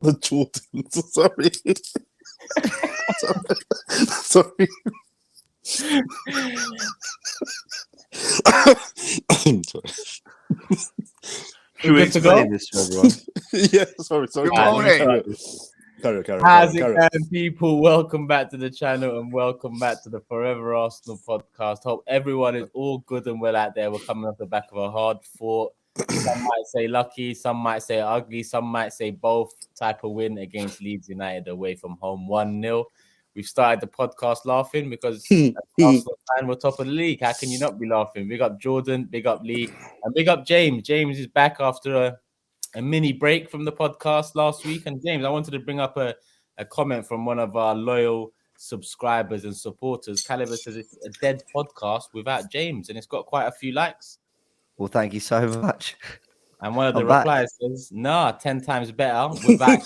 The Jordans. Sorry. Sorry. Should we explain this to everyone? Yeah, sorry. Good morning. Carry How's it on. going, people? Welcome back to the channel and welcome back to the Fourever Arsenal podcast. Hope everyone is all good and well out there. We're coming off the back of a hard fought. Some might say lucky, some might say ugly, some might say both type of win against Leeds United away from home 1-0. We've started the podcast laughing because as Arsenal fan, we're top of the league. How can you not be laughing? Big up Jordan, big up Lee, and big up James. James is back after a mini break from the podcast last week. And James, I wanted to bring up a comment from one of our loyal subscribers and supporters. Caliber says it's a dead podcast without James, and it's got quite a few likes. Well, thank you so much. And one of the I'm back. replies says, nah, 10 times better without.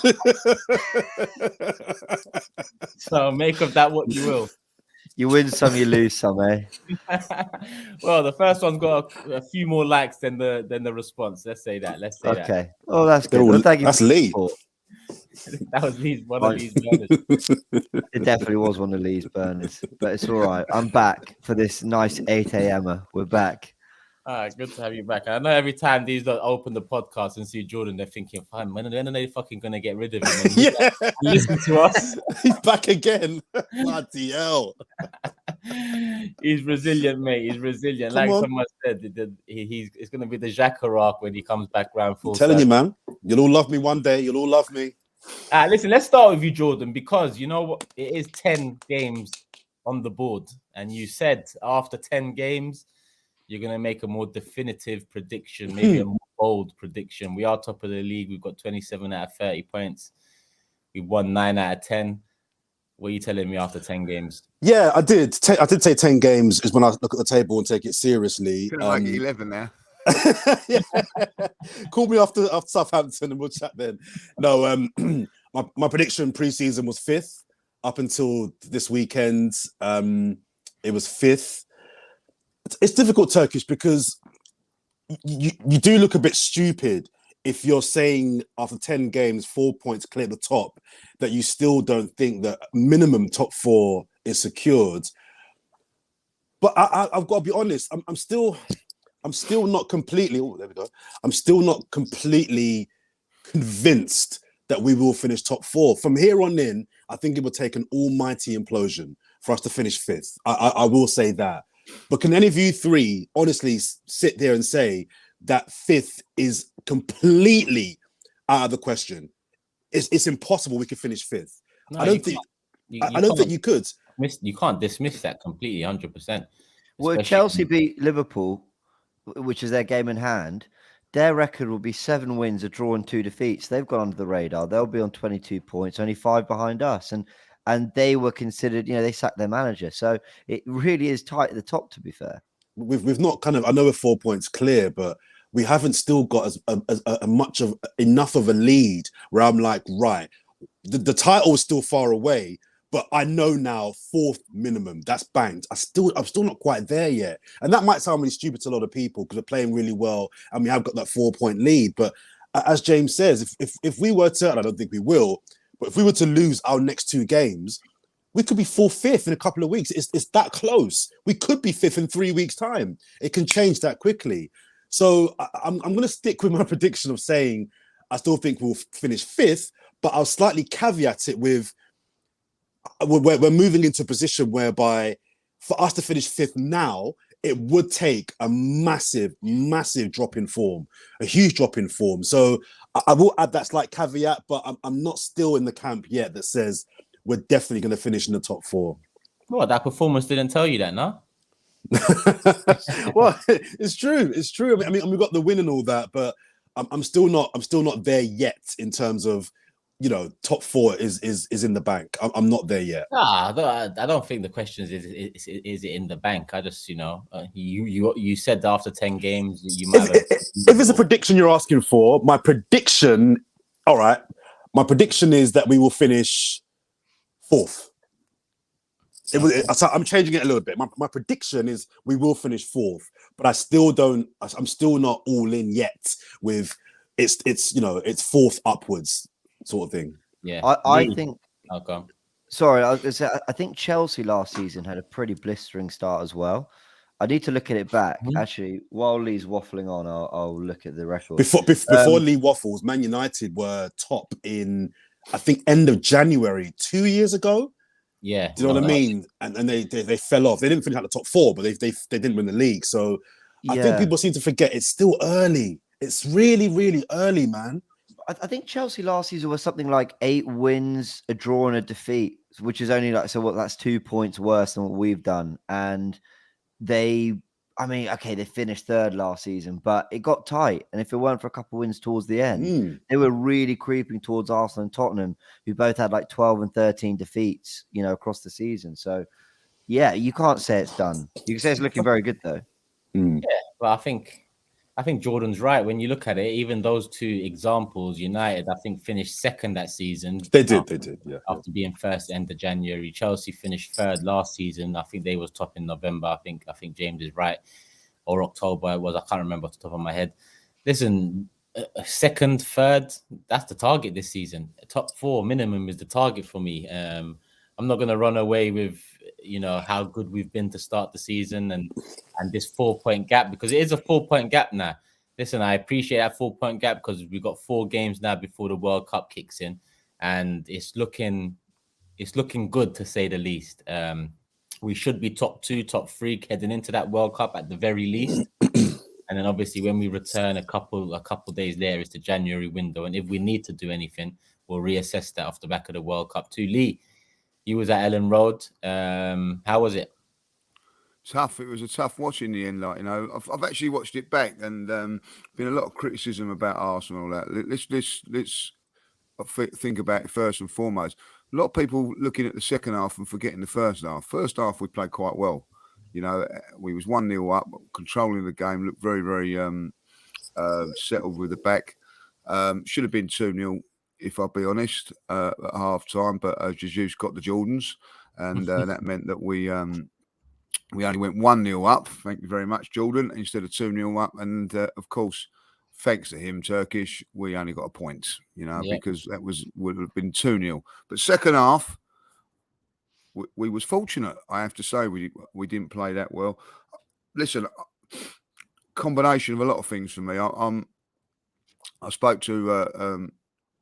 So make of that what you will. You win some, you lose some, eh? Well, the first one's got a few more likes than the response. Let's say that. Okay. Oh, that's good. Well, thank you. That's Lee. That was one of Lee's burners. It definitely was one of Lee's burners, but it's all right. I'm back for this nice 8 a.m. We're back. Good to have you back. I know every time these don't open the podcast and see Jordan, they're thinking, fine, when are they fucking going to get rid of him? And Yeah. listen to us. He's back again. Bloody hell. He's resilient, mate. He's resilient. Come like on. someone said, it's going to be the Jacques Chirac when he comes back round full. I'm telling you, man. You'll all love me one day. You'll all love me. Listen, let's start with you, Jordan, because you know what? It is 10 games on the board. And you said after 10 games, you're going to make a more definitive prediction, maybe a more bold prediction. We are top of the league. We've got 27 out of 30 points. We've won 9 out of 10. What are you telling me after 10 games? Yeah, I did. I did say 10 games is when I look at the table and take it seriously. Could have like 11 now. Yeah. Call me after Southampton and we'll chat then. No, my prediction pre-season was 5th. Up until this weekend, it was 5th. It's difficult, Turkish, because you do look a bit stupid if you're saying after 10 games, 4 points clear the top, that you still don't think that minimum top 4 is secured. But I've got to be honest, I'm still not completely. Oh, there we go. I'm still not completely convinced that we will finish top 4. From here on in, I think it would take an almighty implosion for us to finish 5th. I will say that. But can any of you three honestly sit there and say that 5th is completely out of the question? It's impossible we could finish 5th. No, I don't think you could. You can't dismiss that completely, 100%. Well, Chelsea beat Liverpool, which is their game in hand. Their record will be 7 wins, a draw, and 2 defeats. They've gone under the radar. They'll be on 22 points, only 5 behind us. And they were considered, they sacked their manager. So it really is tight at the top, to be fair. We've not kind of, I know we're 4 points clear, but we haven't still got as much of enough of a lead where I'm like, right, the title is still far away, but I know now 4th minimum, that's banked. I'm still not quite there yet. And that might sound really stupid to a lot of people because we're playing really well and we have got that 4-point lead. But as James says, if we were to, and I don't think we will, but if we were to lose our next 2 games, we could be 4th, 5th in a couple of weeks. It's that close. We could be 5th in 3 weeks' time. It can change that quickly. So I'm going to stick with my prediction of saying I still think we'll finish 5th, but I'll slightly caveat it with we're moving into a position whereby for us to finish 5th now, it would take a massive, massive drop in form, a huge drop in form. So I will add that slight caveat, but I'm not still in the camp yet that says we're definitely going to finish in the top 4. Well, that performance didn't tell you that, no? Well, it's true. It's true. I mean, we got the win and all that, but I'm still not there yet in terms of, top 4 is in the bank. I'm not there yet. I don't think the question is it in the bank? I just, you said that after 10 games, you might have... If it's a prediction you're asking for, my prediction is that we will finish 4th. I'm changing it a little bit. My prediction is we will finish 4th, but I'm still not all in yet with it's 4th upwards. sort of thing. Yeah. I Lee. think. Okay. Sorry, I was gonna say, I think Chelsea last season had a pretty blistering start as well. I need to look at it back. Mhm. Actually, while Lee's waffling on, I'll look at the record. Before Lee waffles, Man United were top in, I think, end of January 2 years ago. Yeah. Do you know what I mean? And they fell off. They didn't finish out the top four, but they didn't win the league. So I think people seem to forget it's still early. It's really, really early, man. I think Chelsea last season was something like 8 wins, a draw, and a defeat, which is only like, so what, that's 2 points worse than what we've done. And they finished third last season, but it got tight. And if it weren't for a couple of wins towards the end, they were really creeping towards Arsenal and Tottenham, who both had like 12 and 13 defeats, across the season. So, yeah, you can't say it's done. You can say it's looking very good, though. Yeah, but I think Jordan's right. When you look at it, even those two examples, United, I think, finished second that season. They did, yeah. After being first end of January. Chelsea finished third last season. I think they was top in November. I think James is right. Or October it was. I can't remember off the top of my head. Listen, second, third, that's the target this season. Top 4 minimum is the target for me. I'm not going to run away with how good we've been to start the season and this 4-point gap, because it is a 4-point gap now. Listen, I appreciate that 4-point gap because we've got 4 games now before the World Cup kicks in, and it's looking good, to say the least. We should be top 2, top 3 heading into that World Cup at the very least. And then obviously when we return a couple days later, it's the January window, and if we need to do anything, we'll reassess that off the back of the World Cup too. Lee, you was at Ellen Road. How was it? Tough. It was a tough watch in the end. I've actually watched it back, and been a lot of criticism about Arsenal. Let's think about it first and foremost. A lot of people looking at the second half and forgetting the first half. First half we played quite well. We was 1-0 up, controlling the game. Looked very, very settled with the back. Should have been 2-0. If I'll be honest, at half time, but Jesus got the Jordans, and that meant that we only went 1-0 up. Thank you very much, Jordan, instead of 2-0 up. And of course, thanks to him, Turkish, we only got a point, because that would have been 2-0. But second half, we was fortunate. I have to say, we didn't play that well. Listen, combination of a lot of things for me. I spoke to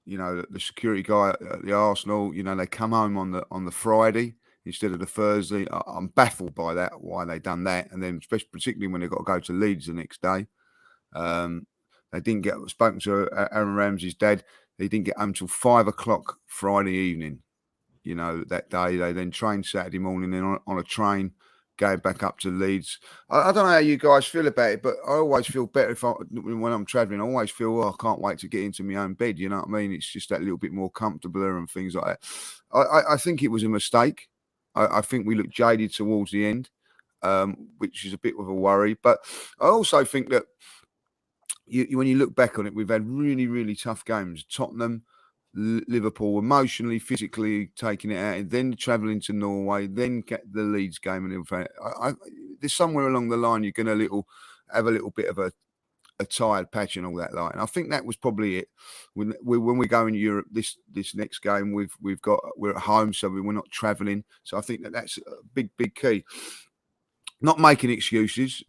the security guy at the Arsenal. They come home on the Friday instead of the Thursday. I'm baffled by that, why they done that, and then particularly when they got to go to Leeds the next day. They didn't get spoken to Aaron Ramsey's dad. He didn't get home till 5 o'clock Friday evening. That day they then trained Saturday morning, then on a train going back up to Leeds. I don't know how you guys feel about it, but I always feel better when I'm travelling. I always feel, I can't wait to get into my own bed. You know what I mean? It's just that little bit more comfortable and things like that. I think it was a mistake. I think we looked jaded towards the end, which is a bit of a worry. But I also think that when you look back on it, we've had really, really tough games. Tottenham, Liverpool, emotionally, physically taking it out, and then travelling to Norway, then get the Leeds game, and everything. There's somewhere along the line you're going to have a little bit of a tired patch and all that line. I think that was probably it. When we go in Europe, this next game we're at home, so we're not travelling. So I think that's a big key. Not making excuses.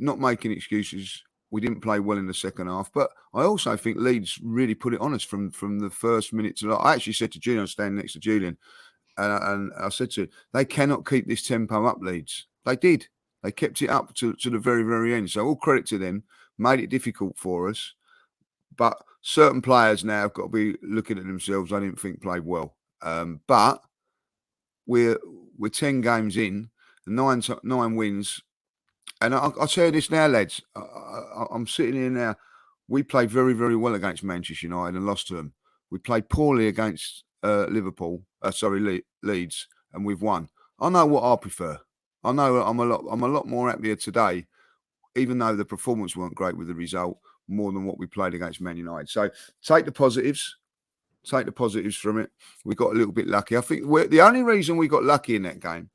We didn't play well in the second half, but I also think Leeds really put it on us from the first minute to. I actually said to Julian, I was standing next to Julian, and I said to him, they cannot keep this tempo up, Leeds. They did. They kept it up to the very, very end. So all credit to them. Made it difficult for us, but certain players now have got to be looking at themselves. I didn't think played well, but we're 10 games in, 9 wins. And I'll tell you this now, lads. I'm sitting here now. We played very, very well against Manchester United and lost to them. We played poorly against Leeds, and we've won. I know what I prefer. I know I'm a lot more happier today, even though the performance weren't great with the result, more than what we played against Man United. So take the positives from it. We got a little bit lucky. I think the only reason we got lucky in that game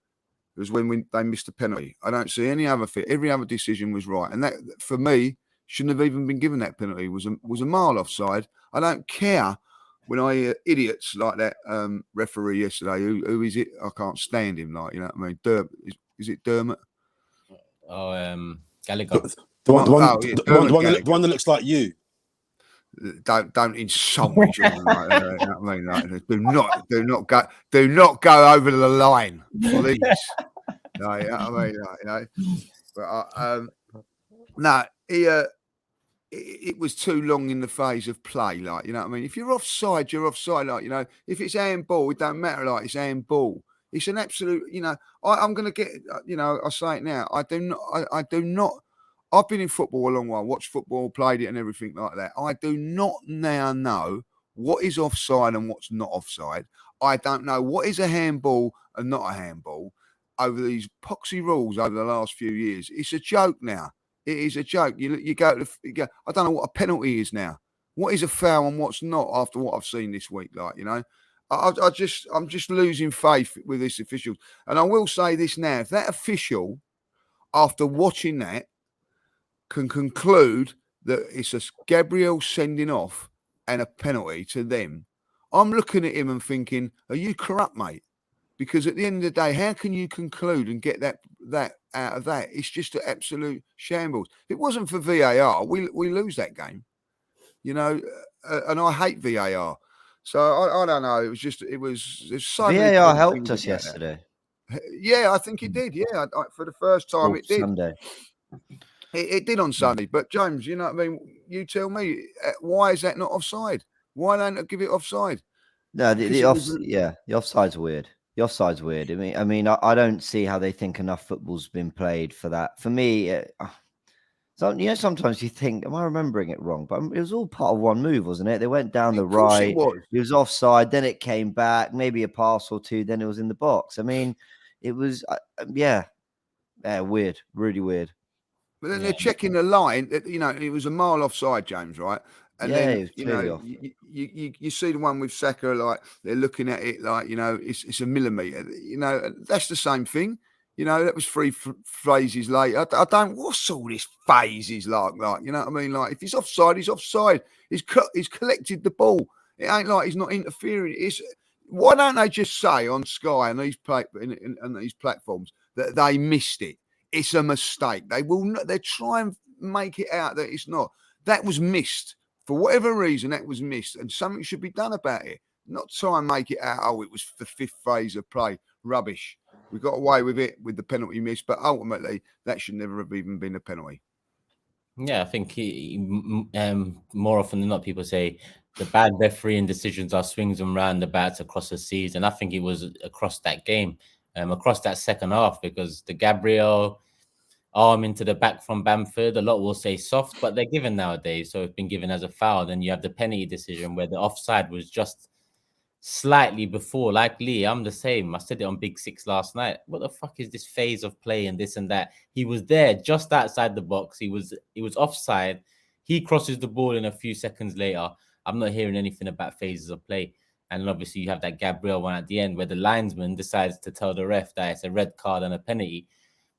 was when they missed a penalty. I don't see any other fit. Every other decision was right. And that, for me, shouldn't have even been given that penalty. It was a mile offside. I don't care when I hear idiots like that referee yesterday, who is it? I can't stand him. Like, you know what I mean? Is it Dermot? Oh, Gallagher. The one Dermot Gallagher. that looks like you. Don't insult me, Jordan. Like, you know what I mean? Like, do not go over the line, please. No, you know what I mean? Like, you know, but no, it was too long in the phase of play. Like, you know what I mean? If you're offside, you're offside. Like, you know, if it's handball, it don't matter. Like, it's handball. It's an absolute. You know, I'm going to get. You know, I say it now. I do not. I've been in football a long while, watched football, played it and everything like that. I do not now know what is offside and what's not offside. I don't know what is a handball and not a handball over these poxy rules over the last few years. It's a joke now. It is a joke. You go, I don't know what a penalty is now. What is a foul and what's not after what I've seen this week? Like, you know, I'm just losing faith with this official. And I will say this now, if that official, after watching that, can conclude that it's a Gabriel sending off and a penalty to them, I'm looking at him and thinking, are you corrupt, mate? Because at the end of the day, how can you conclude and get that out of that? It's just an absolute shambles. If it wasn't for VAR, we lose that game, you know, and I hate VAR. So I don't know. It was so VAR helped us yesterday. Yeah, I think it did. Yeah, for the first time it did. Sunday. It did on Sunday, but James, you know what I mean? You tell me, why is that not offside? Why don't I give it offside? No, the offside's weird. The offside's weird. I mean, I don't see how they think enough football's been played for that. For me, so you know, sometimes you think, am I remembering it wrong? But it was all part of one move, wasn't it? They went down the right. It was offside, then it came back, maybe a pass or two, then it was in the box. I mean, it was, weird, really weird. But then they're checking the line. You know, it was a mile offside, James, right? And then you know, you see the one with Saka, like they're looking at it like, you know, it's a millimetre. You know, that's the same thing. You know, that was three phases later. I don't. What's all this phases like? You know what I mean? Like, if he's offside, he's offside. He's collected the ball. It ain't like he's not interfering. Why don't they just say on Sky and these platforms that they missed it? It's a mistake. They will not. They try and make it out that it's not. That was missed for whatever reason. That was missed, and something should be done about it. Not try and make it out. Oh, it was the fifth phase of play. Rubbish. We got away with it with the penalty miss, but ultimately that should never have even been a penalty. Yeah, I think more often than not, people say the bad refereeing decisions are swings and roundabouts across the season. I think it was across that game. Across that second half, because the Gabriel arm into the back from Bamford, a lot will say soft, but they're given nowadays, so it's been given as a foul. Then you have the penalty decision where the offside was just slightly before. Like Lee, I'm the same. I said it on Big Six last night. What the fuck is this phase of play and this and that? He was there just outside the box. He was offside. He crosses the ball in a few seconds later. I'm not hearing anything about phases of play. And obviously you have that Gabriel one at the end where the linesman decides to tell the ref that it's a red card and a penalty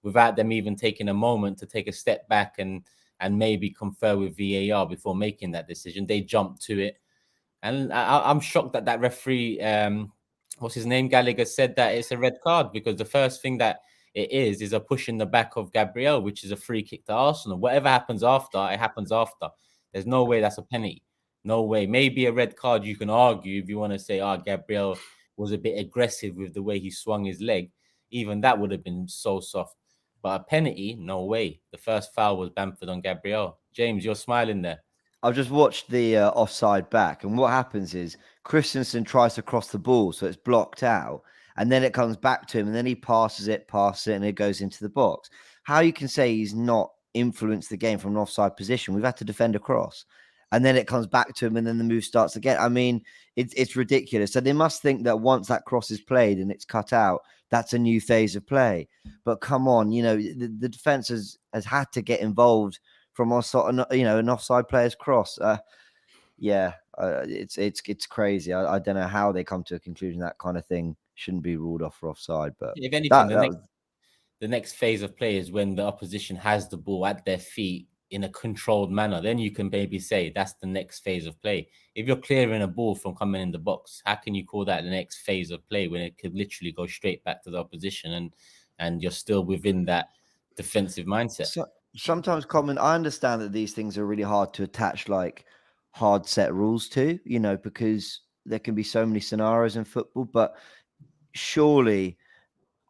without them even taking a moment to take a step back and maybe confer with VAR before making that decision. They jump to it. And I'm shocked that referee, what's his name, Gallagher, said that it's a red card, because the first thing that it is a push in the back of Gabriel, which is a free kick to Arsenal. Whatever happens after, it happens after. There's no way that's a penalty. No way. Maybe a red card, you can argue if you want to say, Gabriel was a bit aggressive with the way he swung his leg. Even that would have been so soft. But a penalty, no way. The first foul was Bamford on Gabriel. James, you're smiling there. I've just watched the offside back, and what happens is Christensen tries to cross the ball, so it's blocked out, and then it comes back to him, and then he passes it, and it goes into the box. How you can say he's not influenced the game from an offside position? We've had to defend a cross, and then it comes back to him, and then the move starts again. I mean, it's ridiculous. So they must think that once that cross is played and it's cut out, that's a new phase of play. But come on, you know, the defense has had to get involved from an offside player's cross. It's crazy. I don't know how they come to a conclusion that kind of thing shouldn't be ruled off for offside. But if anything, the next phase of play is when the opposition has the ball at their feet in a controlled manner, then you can maybe say that's the next phase of play. If you're clearing a ball from coming in the box, how can you call that the next phase of play when it could literally go straight back to the opposition and you're still within that defensive mindset? So, sometimes, Common, I understand that these things are really hard to attach like hard set rules to, because there can be so many scenarios in football, but surely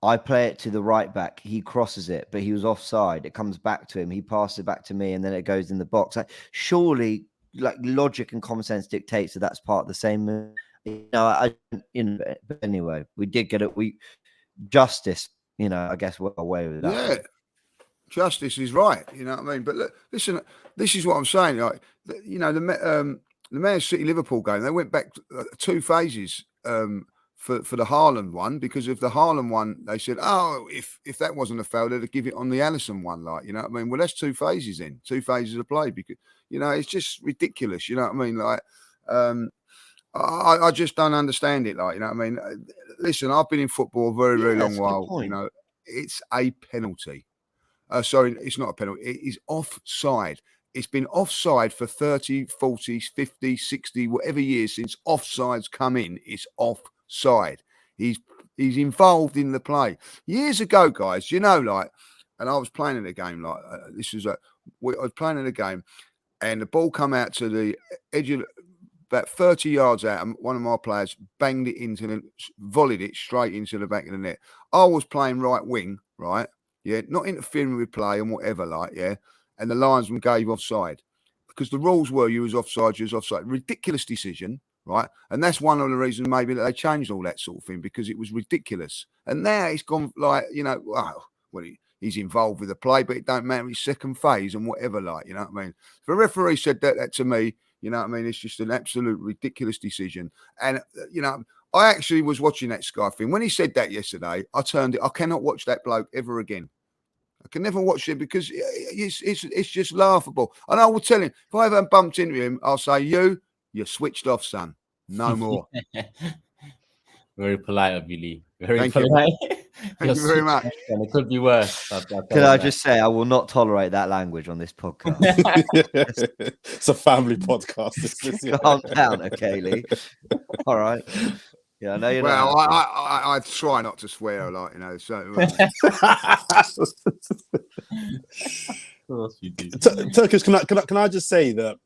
I play it to the right back. He crosses it, but he was offside. It comes back to him. He passes it back to me, and then it goes in the box. Like, surely, like logic and common sense dictates that that's part of the same. But anyway, we did get it. Justice. I guess we're away with that. Yeah, justice is right. You know what I mean? But look, listen, this is what I'm saying. Like, the Man City Liverpool game, they went back 2 phases. For the Haaland one, because if the Haaland one, they said, oh, if that wasn't a foul, they'd give it on the Alisson one, like, you know what I mean? Well, that's 2 phases in, 2 phases of play, because, it's just ridiculous, you know what I mean? Like, I just don't understand it, like, you know what I mean? Listen, I've been in football a very, very long while, it's a penalty. Sorry, it's not a penalty, it is offside. It's been offside for 30, 40, 50, 60, whatever years since offsides come in, it's offside. He's involved in the play. Years ago, guys, and I was playing in a game like I was playing in a game, and the ball come out to the edge of about 30 yards out, and one of my players banged it volleyed it straight into the back of the net. I was playing right wing, right? Yeah, not interfering with play and whatever, like, yeah. And the linesman gave offside because the rules were you was offside. Ridiculous decision, right? And that's one of the reasons maybe that they changed all that sort of thing, because it was ridiculous. And now it's gone like, he's involved with the play, but it don't matter. His second phase and whatever, like, you know what I mean? If a referee said that to me, you know what I mean? It's just an absolute ridiculous decision. And, I actually was watching that Sky thing. When he said that yesterday, I turned it. I cannot watch that bloke ever again. I can never watch it because it's just laughable. And I will tell him, if I ever bumped into him, I'll say, you're switched off, son. No more. Very polite of you, Lee. Very polite. Thank you very much. And it could be worse. Can I just say, I will not tolerate that language on this podcast. It's a family podcast. Calm down, okay, Lee. All right. Yeah, I know you're not. Well, I try not to swear, like, so. Turkish, can I just say that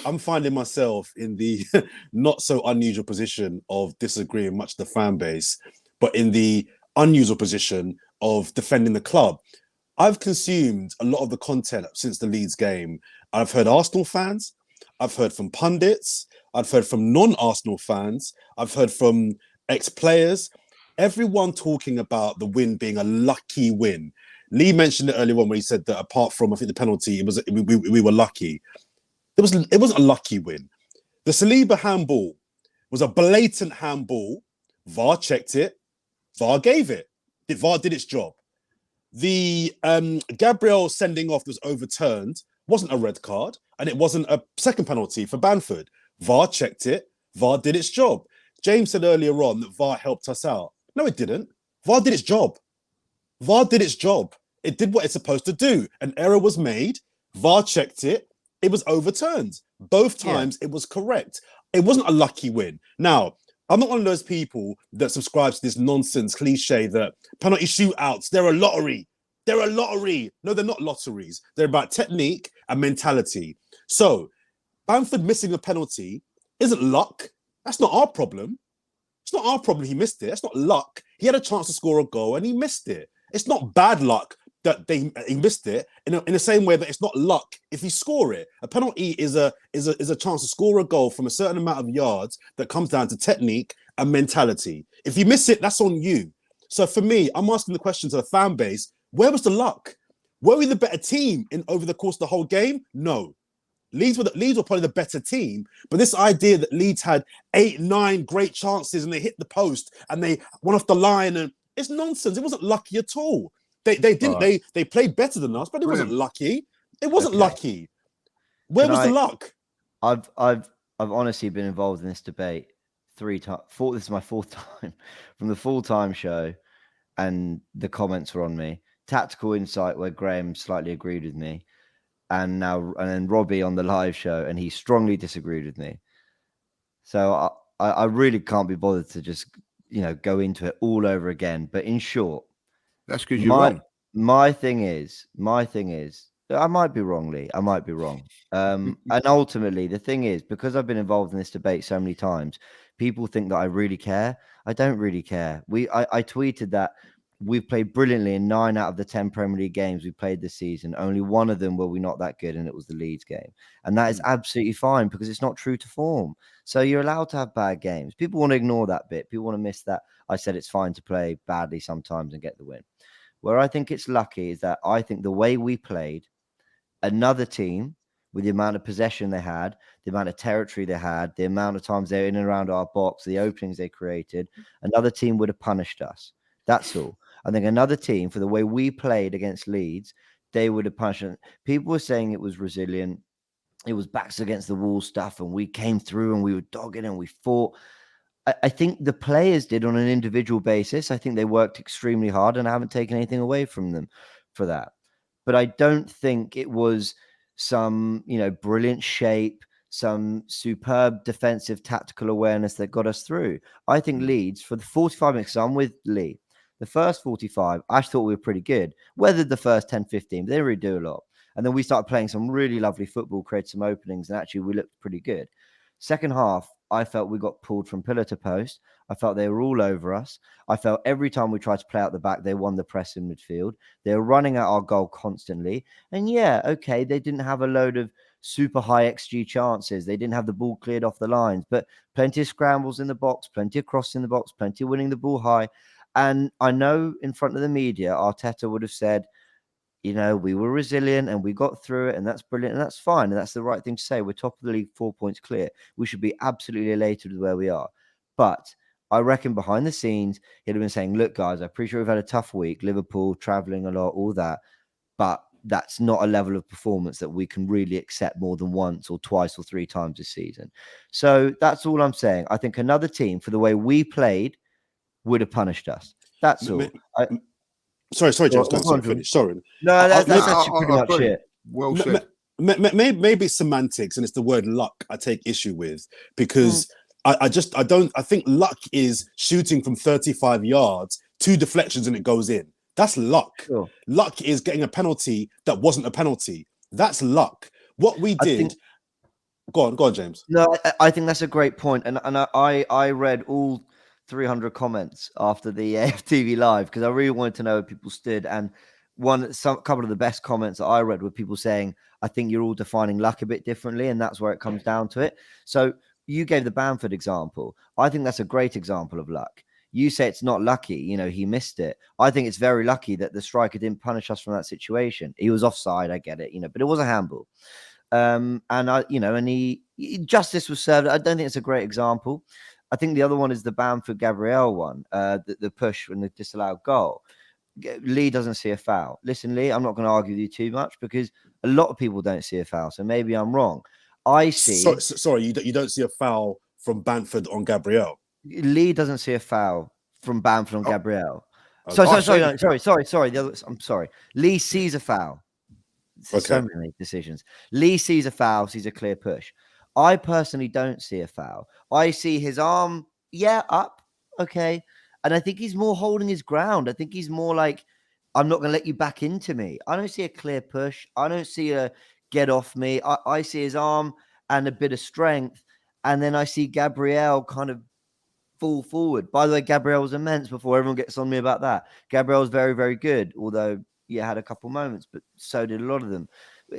I'm finding myself in the not so unusual position of disagreeing much with the fan base, but in the unusual position of defending the club. I've consumed a lot of the content since the Leeds game. I've heard Arsenal fans, I've heard from pundits, I've heard from non-Arsenal fans, I've heard from ex-players, everyone talking about the win being a lucky win. Lee mentioned it earlier on when he said that apart from, I think, the penalty, we were lucky. It wasn't a lucky win. The Saliba handball was a blatant handball. VAR checked it. VAR gave it. VAR did its job. The Gabriel sending off was overturned. Wasn't a red card, and it wasn't a second penalty for Bamford. VAR checked it. VAR did its job. James said earlier on that VAR helped us out. No, it didn't. VAR did its job. VAR did its job. It did what it's supposed to do. An error was made. VAR checked it. It was overturned. Both times it was correct. It wasn't a lucky win. Now, I'm not one of those people that subscribes to this nonsense cliche that penalty shootouts, they're a lottery. They're a lottery. No, they're not lotteries. They're about technique and mentality. So, Bamford missing a penalty isn't luck. That's not our problem. It's not our problem he missed it. That's not luck. He had a chance to score a goal and he missed it. It's not bad luck that he missed it in the same way that it's not luck if you score it. A penalty is a chance to score a goal from a certain amount of yards that comes down to technique and mentality. If you miss it, that's on you. So for me, I'm asking the question to the fan base, where was the luck? Were we the better team over the course of the whole game? No. Leeds were probably the better team, but this idea that Leeds had 8, 9 great chances and they hit the post and they went off the line, and it's nonsense. It wasn't lucky at all. They didn't. Right. They played better than us, but it wasn't lucky. It wasn't lucky. Where was the luck? I've honestly been involved in this debate 3 times. This is my 4th time from the full-time show, and the comments were on me. Tactical Insight, where Graham slightly agreed with me, and then Robbie on the live show, and he strongly disagreed with me. So I really can't be bothered to just go into it all over again. But in short, that's because you're wrong. My thing is, I might be wrong, Lee. I might be wrong. And ultimately, the thing is, because I've been involved in this debate so many times, people think that I really care. I don't really care. I tweeted that we've played brilliantly in 9 out of the 10 Premier League games we played this season. Only one of them were we not that good, and it was the Leeds game. And that is absolutely fine because it's not true to form. So you're allowed to have bad games. People want to ignore that bit. People want to miss that. I said it's fine to play badly sometimes and get the win. Where I think it's lucky is that I think the way we played, another team with the amount of possession they had, the amount of territory they had, the amount of times they were in and around our box, the openings they created, another team would have punished us. That's all. I think another team, for the way we played against Leeds, they would have punished us. People were saying it was resilient. It was backs against the wall stuff, and we came through and we were dogging and we fought. I think the players did on an individual basis. I think they worked extremely hard, and I haven't taken anything away from them for that. But I don't think it was some, brilliant shape, some superb defensive tactical awareness that got us through. I think Leeds, for the 45 minutes, I'm with Lee. The first 45, I thought we were pretty good. Weathered the first 10, 15, but they didn't really do a lot. And then we started playing some really lovely football, created some openings, and actually we looked pretty good. Second half, I felt we got pulled from pillar to post. I felt they were all over us. I felt every time we tried to play out the back, they won the press in midfield. They were running at our goal constantly. And yeah, okay, they didn't have a load of super high XG chances. They didn't have the ball cleared off the lines, but plenty of scrambles in the box, plenty of cross in the box, plenty of winning the ball high. And I know in front of the media, Arteta would have said, we were resilient and we got through it, and that's brilliant, and that's fine, and that's the right thing to say. We're top of the league, 4 points clear. We should be absolutely elated with where we are. But I reckon behind the scenes, he'd have been saying, look, guys, I appreciate we've had a tough week, Liverpool, travelling a lot, all that, but that's not a level of performance that we can really accept more than once or twice or 3 times this season. So that's all I'm saying. I think another team, for the way we played, would have punished us. That's all. Sorry, James. Go on, finish. Sorry. No, that's actually pretty much it. Well said. Maybe it's semantics, and it's the word luck I take issue with, because I think luck is shooting from 35 yards, 2 deflections, and it goes in. That's luck. Sure. Luck is getting a penalty that wasn't a penalty. That's luck. What we did. Go on, James. No, I think that's a great point, and I read all 300 comments after the AFTV live because I really wanted to know where people stood. And a couple of the best comments that I read were people saying, I think you're all defining luck a bit differently, and that's where it comes down to it. So you gave the Bamford example. I think that's a great example of luck. You say it's not lucky, he missed it. I think it's very lucky that the striker didn't punish us from that situation. He was offside, I get it, but it was a handball. And justice was served. I don't think it's a great example. I think the other one is the Bamford Gabriel one, the push and the disallowed goal. Lee doesn't see a foul. Listen, Lee, I'm not going to argue with you too much because a lot of people don't see a foul. So maybe I'm wrong. I see. Sorry, you don't see a foul from Bamford on Gabriel. Lee doesn't see a foul from Bamford on Gabriel. Okay. Sorry. I'm sorry. Lee sees a foul. Okay. So many decisions. Lee sees a foul, sees a clear push. I personally don't see a foul. I see his arm, up, okay. And I think he's more holding his ground. I think he's more like, I'm not going to let you back into me. I don't see a clear push. I don't see a get off me. I see his arm and a bit of strength. And then I see Gabriel kind of fall forward. By the way, Gabriel was immense before everyone gets on me about that. Gabriel was very, very good, although had a couple moments, but so did a lot of them.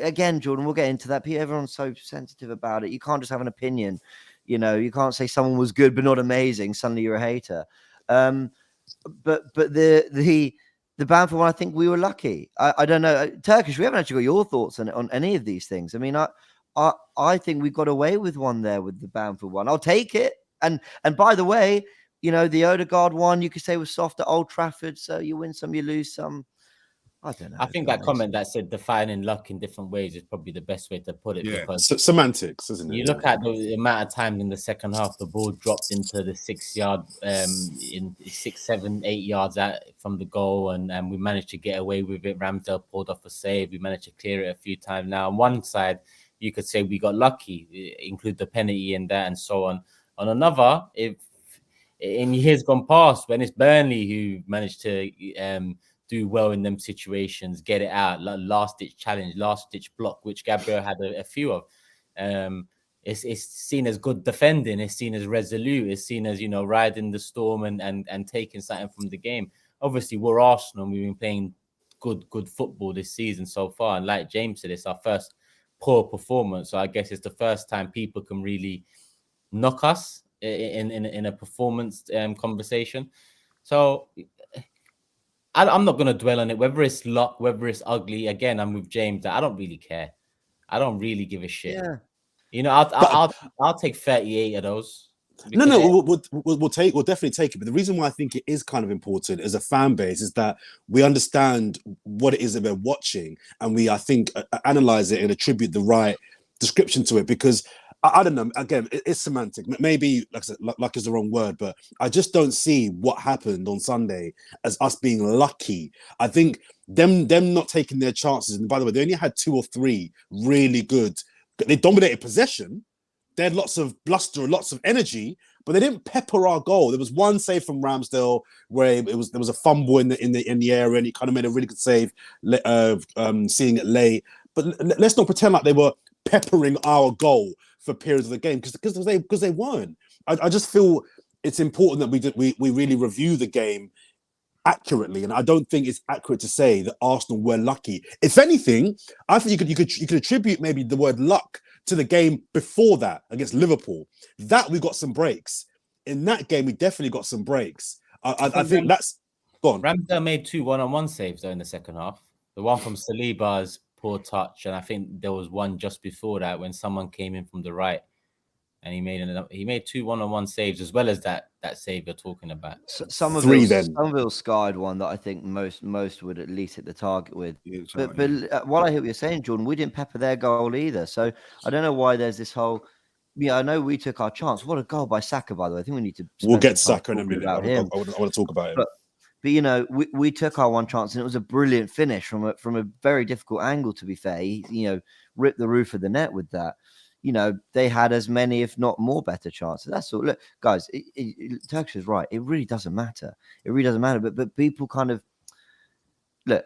Again, Jordan, we'll get into that. Everyone's so sensitive about it. You can't just have an opinion. You can't say someone was good but not amazing. Suddenly you're a hater. But the Bamford one, I think we were lucky. I don't know. Turkish, we haven't actually got your thoughts on any of these things. I mean, I think we got away with one there with the Bamford one. I'll take it. And by the way, the Odegaard one, you could say was soft at Old Trafford. So you win some, you lose some. I don't know. I think that comment that said defining luck in different ways is probably the best way to put it. Yeah. Because semantics, isn't it? you look at the amount of times in the second half, the ball dropped into the 6 yard, in 6, 7, 8 yards out from the goal, and we managed to get away with it. Ramsdale pulled off a save. We managed to clear it a few times. Now, on one side, you could say we got lucky, include the penalty and that, and so on. On another, if in years gone past, when it's Burnley who managed to do well in them situations, get it out, last ditch challenge, last ditch block, which Gabriel had a few of. It's seen as good defending. It's seen as resolute. It's seen as, riding the storm and taking something from the game. Obviously, we're Arsenal. We've been playing good football this season so far. And like James said, it's our first poor performance. So I guess it's the first time people can really knock us in a performance conversation. So I'm not going to dwell on it, whether it's luck, whether it's ugly. Again, I'm with James. I don't really care. I don't really give a shit. Yeah. I'll take 38 of those. No, we'll definitely take it. But the reason why I think it is kind of important as a fan base is that we understand what it is that we're watching, and we, I think, analyze it and attribute the right description to it. Because I don't know. Again, it's semantic. Maybe, like I said, luck is the wrong word, but I just don't see what happened on Sunday as us being lucky. I think them not taking their chances. And by the way, they only had 2 or 3 really good. They dominated possession. They had lots of bluster and lots of energy, but they didn't pepper our goal. There was one save from Ramsdale where there was a fumble in the area, and he kind of made a really good save, seeing it late. But let's not pretend like they were peppering our goal for periods of the game because they weren't. I just feel it's important that we really review the game accurately, and I don't think it's accurate to say that Arsenal were lucky. If anything, I think you could attribute maybe the word luck to the game before that against Liverpool. That we got some breaks. In that game, we definitely got some breaks. I think that's gone. Ramsdale made 2 one-on-one saves though in the second half. The one from Saliba's poor touch, and I think there was one just before that when someone came in from the right, and he made 2 one-on-one saves as well as that save you're talking about. Somerville's skied one that I think most would at least hit the target with. Yeah, but what I hear what you're saying, Jordan, we didn't pepper their goal either. So I don't know why there's this whole. Yeah, I know we took our chance. What a goal by Saka, by the way. I think we need to. We'll get Saka in a minute. I want to talk about him. But we took our one chance, and it was a brilliant finish from a very difficult angle. To be fair, he ripped the roof of the net with that. They had as many, if not more, better chances. That's all. Look, guys, Turkish is right. It really doesn't matter. It really doesn't matter. But people kind of look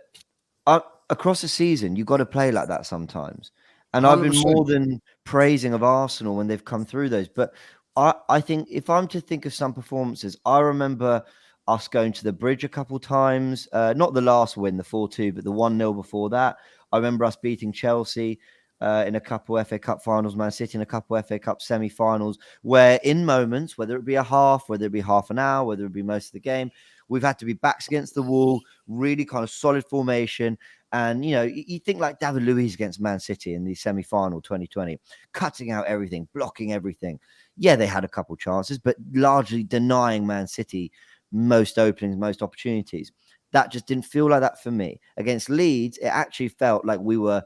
across the season. You've got to play like that sometimes. And 100%. I've been more than praising of Arsenal when they've come through those. But I think if I'm to think of some performances, I remember us going to the Bridge a couple times. Not the last win, the 4-2, but the 1-0 before that. I remember us beating Chelsea. In a couple FA Cup finals, Man City in a couple FA Cup semi-finals, where in moments, whether it be a half, whether it be half an hour, whether it be most of the game, we've had to be backs against the wall, really kind of solid formation. And, you think like David Luiz against Man City in the semi-final 2020, cutting out everything, blocking everything. Yeah, they had a couple chances, but largely denying Man City most openings, most opportunities. That just didn't feel like that for me. Against Leeds, it actually felt like we were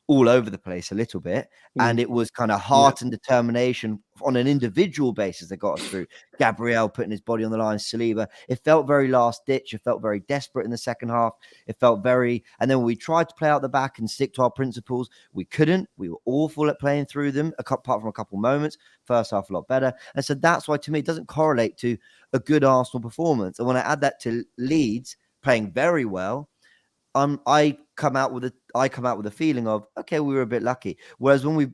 all over the place a little bit, and it was kind of heart and determination on an individual basis that got us through. Gabriel putting his body on the line, Saliba. It felt very last ditch. It felt very desperate in the second half. It felt and then when we tried to play out the back and stick to our principles, we couldn't. We were awful at playing through them, apart from a couple moments. First half a lot better. And so that's why, to me, it doesn't correlate to a good Arsenal performance. And when I add that to Leeds playing very well, I come out with a feeling of, okay, we were a bit lucky. Whereas when we,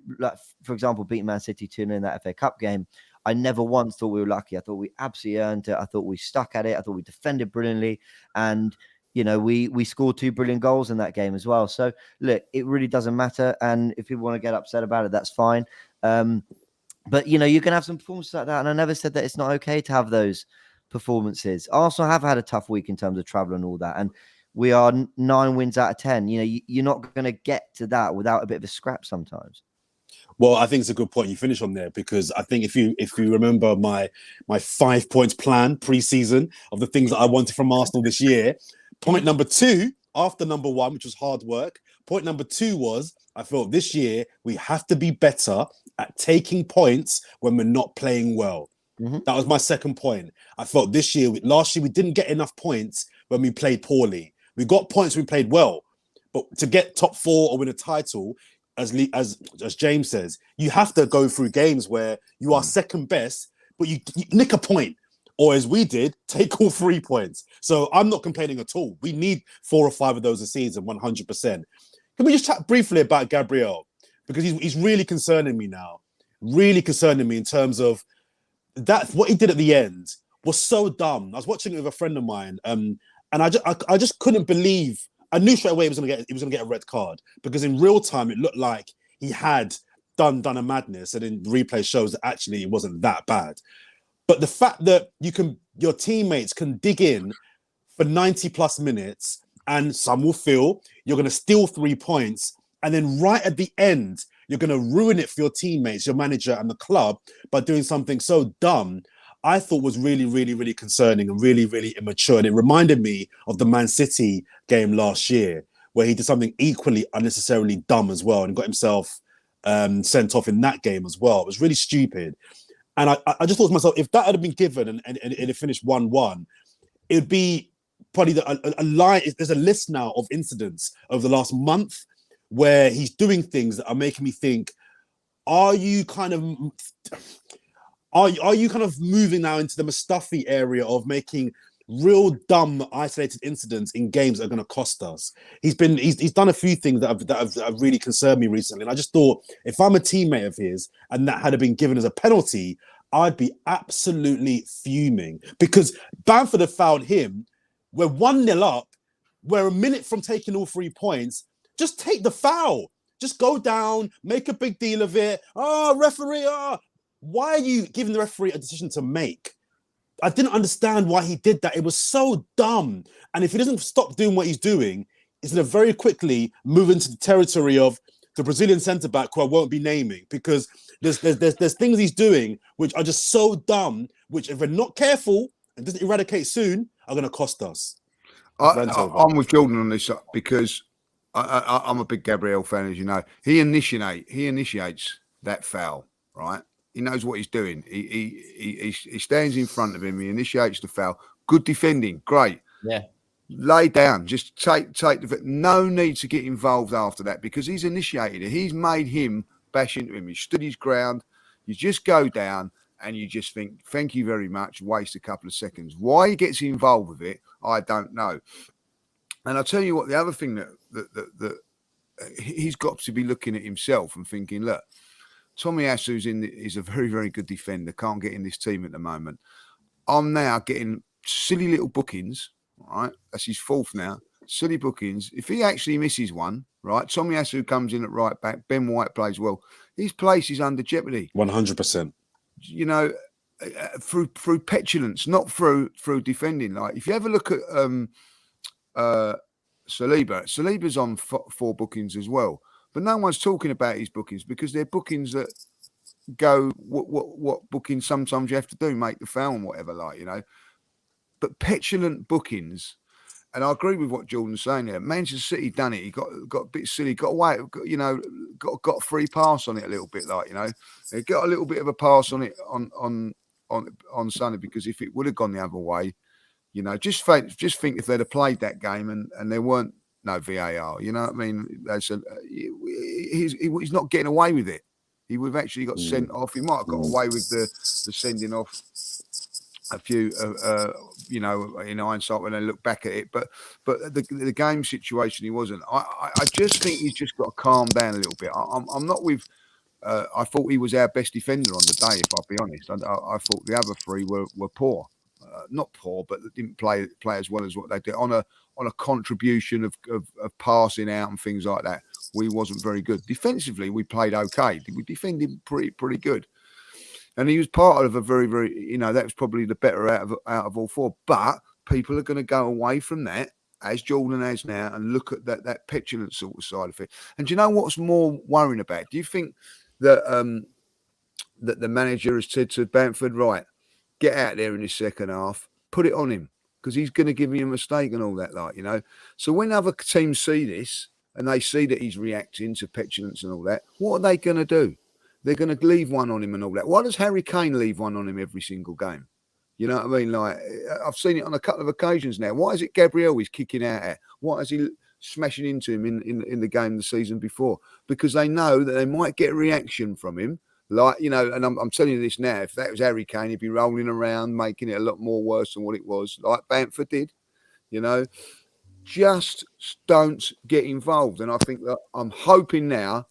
for example, beat Man City 2-0 in that FA Cup game, I never once thought we were lucky. I thought we absolutely earned it. I thought we stuck at it. I thought we defended brilliantly, and we scored 2 brilliant goals in that game as well. So look, it really doesn't matter. And if people want to get upset about it, that's fine. But you can have some performances like that, and I never said that it's not okay to have those performances. Arsenal have had a tough week in terms of travel and all that, and we are 9 wins out of 10. You're not going to get to that without a bit of a scrap sometimes. Well, I think it's a good point you finish on there, because I think if you remember my 5 points plan pre-season of the things that I wanted from Arsenal this year, point number 2 after number one, which was hard work. Point number two was I felt this year we have to be better at taking points when we're not playing well. That was my second point. I felt last year we didn't get enough points when we played poorly. We got points when we played well, but to get top four or win a title, as James says, you have to go through games where you are second best, but you nick a point. Or as we did, take all 3 points. So I'm not complaining at all. We need 4 or 5 of those a season, 100%. Can we just chat briefly about Gabriel? Because he's really concerning me now. Really concerning me in terms of that. What he did at the end was so dumb. I was watching it with a friend of mine, and I just couldn't believe. I knew straight away he was going to get a red card, because in real time it looked like he had done a madness, and in replay shows that actually it wasn't that bad. But the fact that your teammates can dig in for 90 plus minutes, and some will feel you're going to steal 3 points, and then right at the end, you're going to ruin it for your teammates, your manager, and the club by doing something so dumb, I thought was really, really, really concerning and really, really immature. And it reminded me of the Man City game last year, where he did something equally unnecessarily dumb as well and got himself sent off in that game as well. It was really stupid. And I just thought to myself, if that had been given and it finished 1-1, it would be probably a line. There's a list now of incidents over the last month where he's doing things that are making me think, are you kind of moving now into the Mustafi area of making real dumb isolated incidents in games that are going to cost us? He's done a few things that have really concerned me recently, and I just thought, if I'm a teammate of his and that had been given as a penalty, I'd be absolutely fuming, because Bamford have fouled him. We're 1-0 up. We're a minute from taking all 3 points. Just take the foul. Just go down, make a big deal of it. Oh, referee, why are you giving the referee a decision to make? I didn't understand why he did that. It was so dumb. And if he doesn't stop doing what he's doing, he's going to very quickly move into the territory of the Brazilian centre-back, who I won't be naming, because there's things he's doing which are just so dumb, which if we're not careful and doesn't eradicate soon, are going to cost us. I'm with Jordan on this, because I'm a big Gabriel fan, as you know. He initiates that foul, right? He knows what he's doing. He stands in front of him. He initiates the foul. Good defending, great. Yeah. Lay down. Just take the. No need to get involved after that, because he's initiated it. He's made him bash into him. He stood his ground. You just go down and you just think, thank you very much. Waste a couple of seconds. Why he gets involved with it, I don't know. And I'll tell you what. The other thing that he's got to be looking at himself and thinking, look, Tomiyasu is a very, very good defender. Can't get in this team at the moment. I'm now getting silly little bookings, right? That's his fourth now. Silly bookings. If he actually misses one, right? Tomiyasu comes in at right back. Ben White plays well. His place is under jeopardy. 100%. You know, through petulance, not through defending. Like, if you ever look at Saliba's on 4 bookings as well. But no one's talking about his bookings, because they're bookings that go what bookings sometimes you have to do, make the foul and whatever, like, you know. But petulant bookings, and I agree with what Jordan's saying there. Manchester City done it. He got a bit silly, got away, got a free pass on it a little bit, like, you know. He got a little bit of a pass on it on Sunday, because if it would have gone the other way, you know, just think if they'd have played that game and there weren't no VAR, you know what I mean? They said he's not getting away with it. He would have actually got sent off. He might have got away with the sending off a few, you know, in hindsight when they look back at it. But the game situation, he wasn't. I just think he's just got to calm down a little bit. I'm not with. I thought he was our best defender on the day, if I'll be honest. I thought the other 3 were poor. Not poor, but didn't play as well as what they did on a contribution of passing out and things like that. We wasn't very good defensively. We played okay. We defended pretty good, and he was part of a very, very, you know, that was probably the better out of all 4. But people are going to go away from that, as Jordan has now, and look at that petulant sort of side of it. And do you know what's more worrying about? Do you think that that the manager has said to Bamford, right, get out there in the second half, put it on him, because he's going to give you a mistake and all that, So when other teams see this and they see that he's reacting to petulance and all that, what are they going to do? They're going to leave one on him and all that. Why does Harry Kane leave one on him every single game? You know what I mean? Like, I've seen it on a couple of occasions now. Why is it Gabriel he's kicking out at? Why is he smashing into him in the game the season before? Because they know that they might get a reaction from him. Like, and I'm telling you this now, if that was Harry Kane, he'd be rolling around, making it a lot more worse than what it was, like Bamford did, Just don't get involved. And I think that I'm hoping now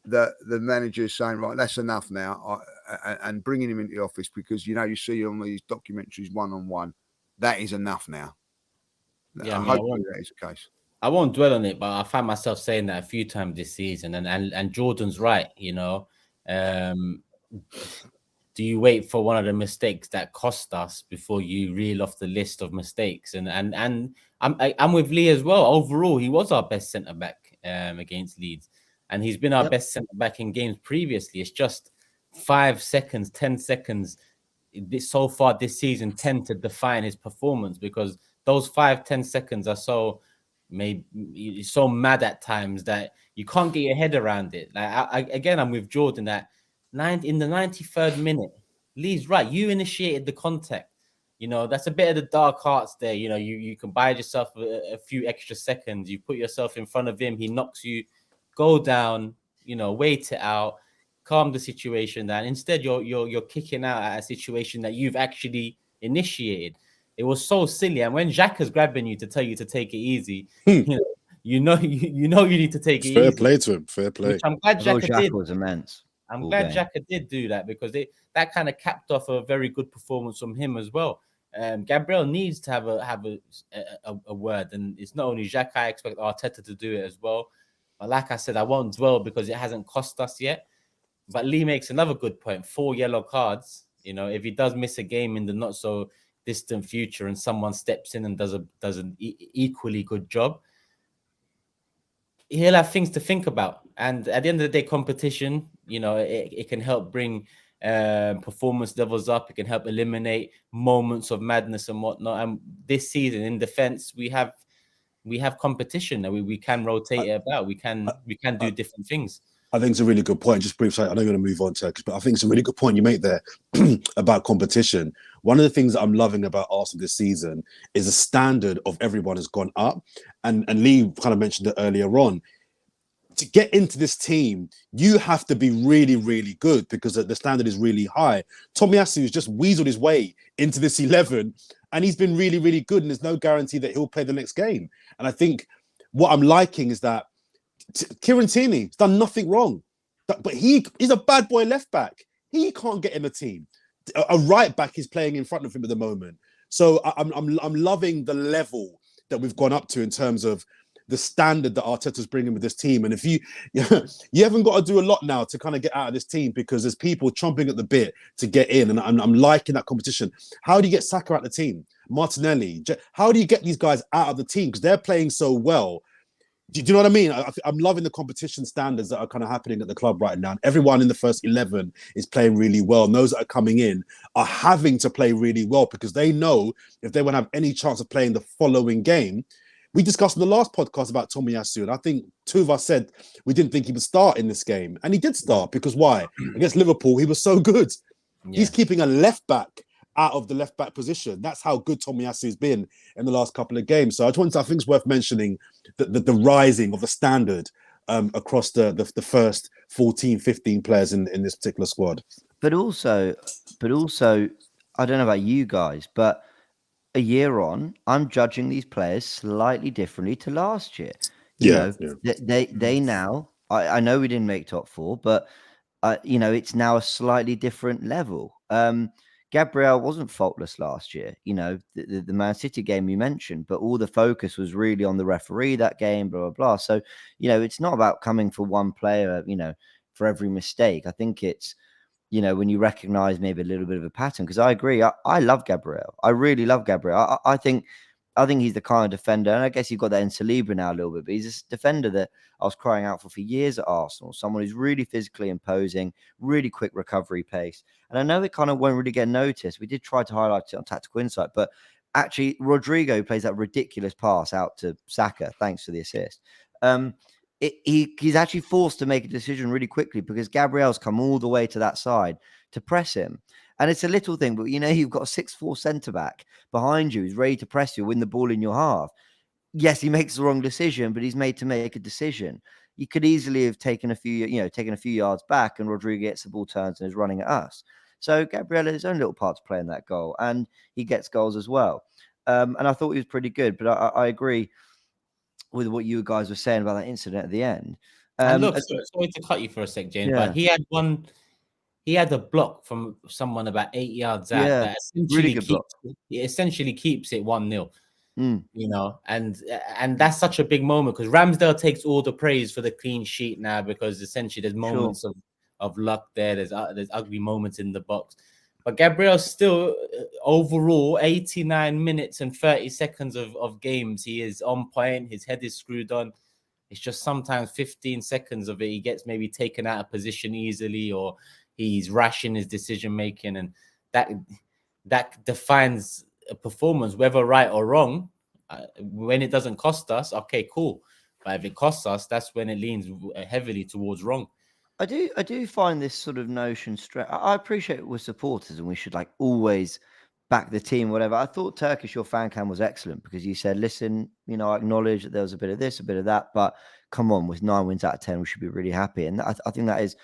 that the manager is saying, right, that's enough now, and bringing him into the office, because, you see on these documentaries one-on-one, that is enough now. Yeah, hopefully that is the case. I won't dwell on it, but I find myself saying that a few times this season, and Jordan's right, do you wait for one of the mistakes that cost us before you reel off the list of mistakes? And I'm with Lee as well. Overall, he was our best centre back against Leeds, and he's been our best centre back in games previously. It's just 5 seconds, 10 seconds so far this season tend to define his performance, because those 5-10 seconds are so mad at times that you can't get your head around it. Like I'm with Jordan that in the 93rd minute, Lee's right. You initiated the contact. That's a bit of the dark arts there. You can buy yourself a few extra seconds. You put yourself in front of him. He knocks you, go down. Wait it out, calm the situation down. Instead, you're kicking out at a situation that you've actually initiated. It was so silly. And when Xhaka's grabbing you to tell you to take it easy, you need to take it easy. Fair play to him. Fair play. Which I'm glad Xhaka did. Was immense. I'm glad Xhaka did do that, because that kind of capped off a very good performance from him as well. Gabriel needs to have a word, and it's not only Xhaka. I expect Arteta to do it as well. But like I said, I won't dwell because it hasn't cost us yet. But Lee makes another good point: 4 yellow cards. If he does miss a game in the not so distant future, and someone steps in and does an equally good job, he'll have things to think about. And at the end of the day, competition, it can help bring performance levels up. It can help eliminate moments of madness and whatnot. And this season, in defense, we have competition, and we can rotate it about. We can do different things. I think it's a really good point. Just briefly, I know you're going to move on, Turkish, but I think it's a really good point you make there about competition. One of the things that I'm loving about Arsenal this season is the standard of everyone has gone up. And Lee kind of mentioned it earlier on. To get into this team, you have to be really, really good, because the standard is really high. Tomiyasu has just weaseled his way into this 11, and he's been really, really good. And there's no guarantee that he'll play the next game. And I think what I'm liking is that Kieran Tierney's done nothing wrong, but he's a bad boy left back. He can't get in the team. A right back is playing in front of him at the moment. So I'm loving the level that we've gone up to in terms of the standard that Arteta's bringing with this team. And if you haven't got to do a lot now to kind of get out of this team, because there's people chomping at the bit to get in, and I'm liking that competition. How do you get Saka out of the team? Martinelli? How do you get these guys out of the team? Because they're playing so well. Do you know what I mean? I'm loving the competition standards that are kind of happening at the club right now. Everyone in the first 11 is playing really well. And those that are coming in are having to play really well, because they know if they want to have any chance of playing the following game. We discussed in the last podcast about Tomiyasu, and I think two of us said we didn't think he would start in this game. And he did start, because why? Against Liverpool, he was so good. Yeah. He's keeping a left back out of the left back position. That's how good Tomiyasu's been in the last couple of games. So I think it's worth mentioning the rising of the standard across the first 14, 15 players in this particular squad. But also, I don't know about you guys, but a year on, I'm judging these players slightly differently to last year. They now, I know we didn't make top 4, but it's now a slightly different level. Gabriel wasn't faultless last year, the Man City game you mentioned, but all the focus was really on the referee that game, blah, blah, blah. So, it's not about coming for one player, for every mistake. I think it's, when you recognize maybe a little bit of a pattern, because I agree. I love Gabriel. I really love Gabriel. I think he's the kind of defender, and I guess you've got that in Saliba now a little bit, but he's a defender that I was crying out for years at Arsenal. Someone who's really physically imposing, really quick recovery pace. And I know it kind of won't really get noticed. We did try to highlight it on Tactical Insight, but actually, Rodrigo plays that ridiculous pass out to Saka. Thanks for the assist. He's actually forced to make a decision really quickly because Gabriel's come all the way to that side to press him. And it's a little thing, but you've got a 6'4" centre back behind you who's ready to press you, win the ball in your half. Yes, he makes the wrong decision, but he's made to make a decision. You could easily have taken a few yards back, and Rodrigo gets the ball, turns, and is running at us. So Gabriel has his own little part to play in that goal, and he gets goals as well. And I thought he was pretty good, but I agree with what you guys were saying about that incident at the end. And look, sorry to cut you for a sec, James, but he had a block from someone about 8 yards out that essentially keeps it 1-0. And that's such a big moment because Ramsdale takes all the praise for the clean sheet now because essentially there's moments of luck there. There's ugly moments in the box. But Gabriel still, overall, 89 minutes and 30 seconds of games, he is on point. His head is screwed on. It's just sometimes 15 seconds of it, he gets maybe taken out of position easily or he's rash in his decision-making. And that defines a performance, whether right or wrong. When it doesn't cost us, okay, cool. But if it costs us, that's when it leans heavily towards wrong. I do find this sort of notion I appreciate we're supporters and we should always back the team, whatever. I thought Turkish, your fan cam was excellent because you said, listen, I acknowledge that there was a bit of this, a bit of that, but come on, with 9 wins out of 10, we should be really happy. And I think that is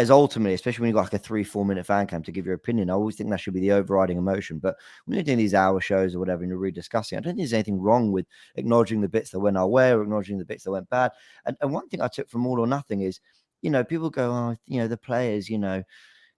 ultimately, especially when you've got a 3-4 minute fan cam to give your opinion, I always think that should be the overriding emotion. But when you're doing these hour shows or whatever and you're rediscussing, I don't think there's anything wrong with acknowledging the bits that went our way or acknowledging the bits that went bad. And one thing I took from All or Nothing is, people go, the players,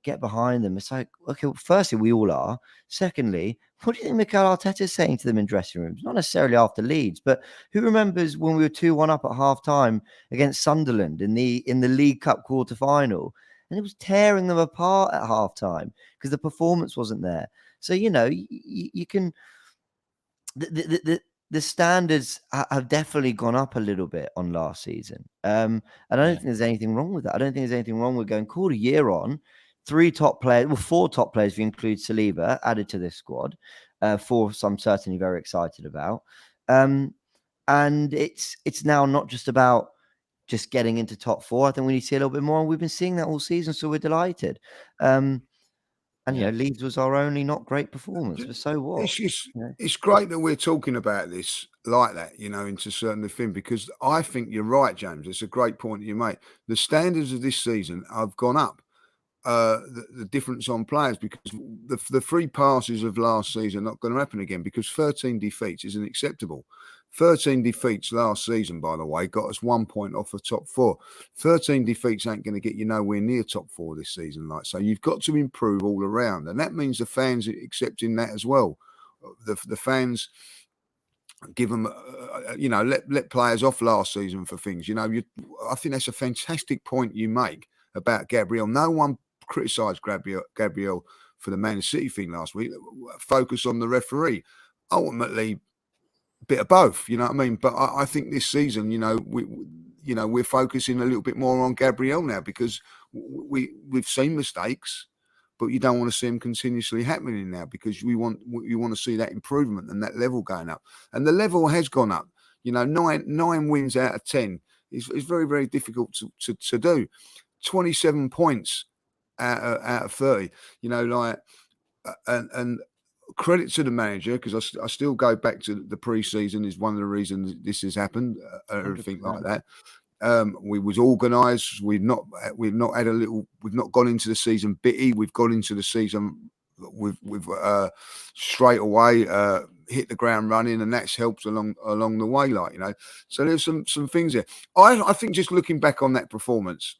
get behind them. It's like, okay, well, firstly, we all are. Secondly, what do you think Mikel Arteta is saying to them in dressing rooms? Not necessarily after Leeds, but who remembers when we were 2-1 up at half-time against Sunderland in the League Cup quarter-final? And it was tearing them apart at half-time because the performance wasn't there. So, you can... The standards have definitely gone up a little bit on last season. And I don't think there's anything wrong with that. I don't think there's anything wrong with going, cool, a year on, 4 top players if you include Saliba added to this squad, 4 I'm certainly very excited about. And it's now not just about just getting into top 4. I think we need to see a little bit more. And we've been seeing that all season, so we're delighted. Leeds was our only not great performance, but so what? It's great that we're talking about this like that, into certain thing, because I think you're right, James. It's a great point you make. The standards of this season have gone up. The difference on players, because the 3 passes of last season are not going to happen again because 13 defeats isn't acceptable. 13 defeats last season, by the way, got us 1 point off the top 4. 13 defeats ain't going to get you nowhere near top 4 this season. So you've got to improve all around, and that means the fans are accepting that as well. The fans give them, let players off last season for things. I think that's a fantastic point you make about Gabriel. No one criticised Gabriel for the Man City thing last week. Focus on the referee. Ultimately, bit of both, you know what I mean? But I think this season, we're focusing a little bit more on Gabriel now because we've seen mistakes, but you don't want to see them continuously happening now because you want to see that improvement and that level going up. And the level has gone up. 9 wins out of 10 is very, very difficult to do. 27 points out of 30, and credit to the manager, because I still go back to the pre-season is one of the reasons this has happened, everything 100%. Like that. We was organised. We've not gone into the season bitty. We've gone into the season with straight away hit the ground running, and that's helped along the way, So there's some things there. I think just looking back on that performance,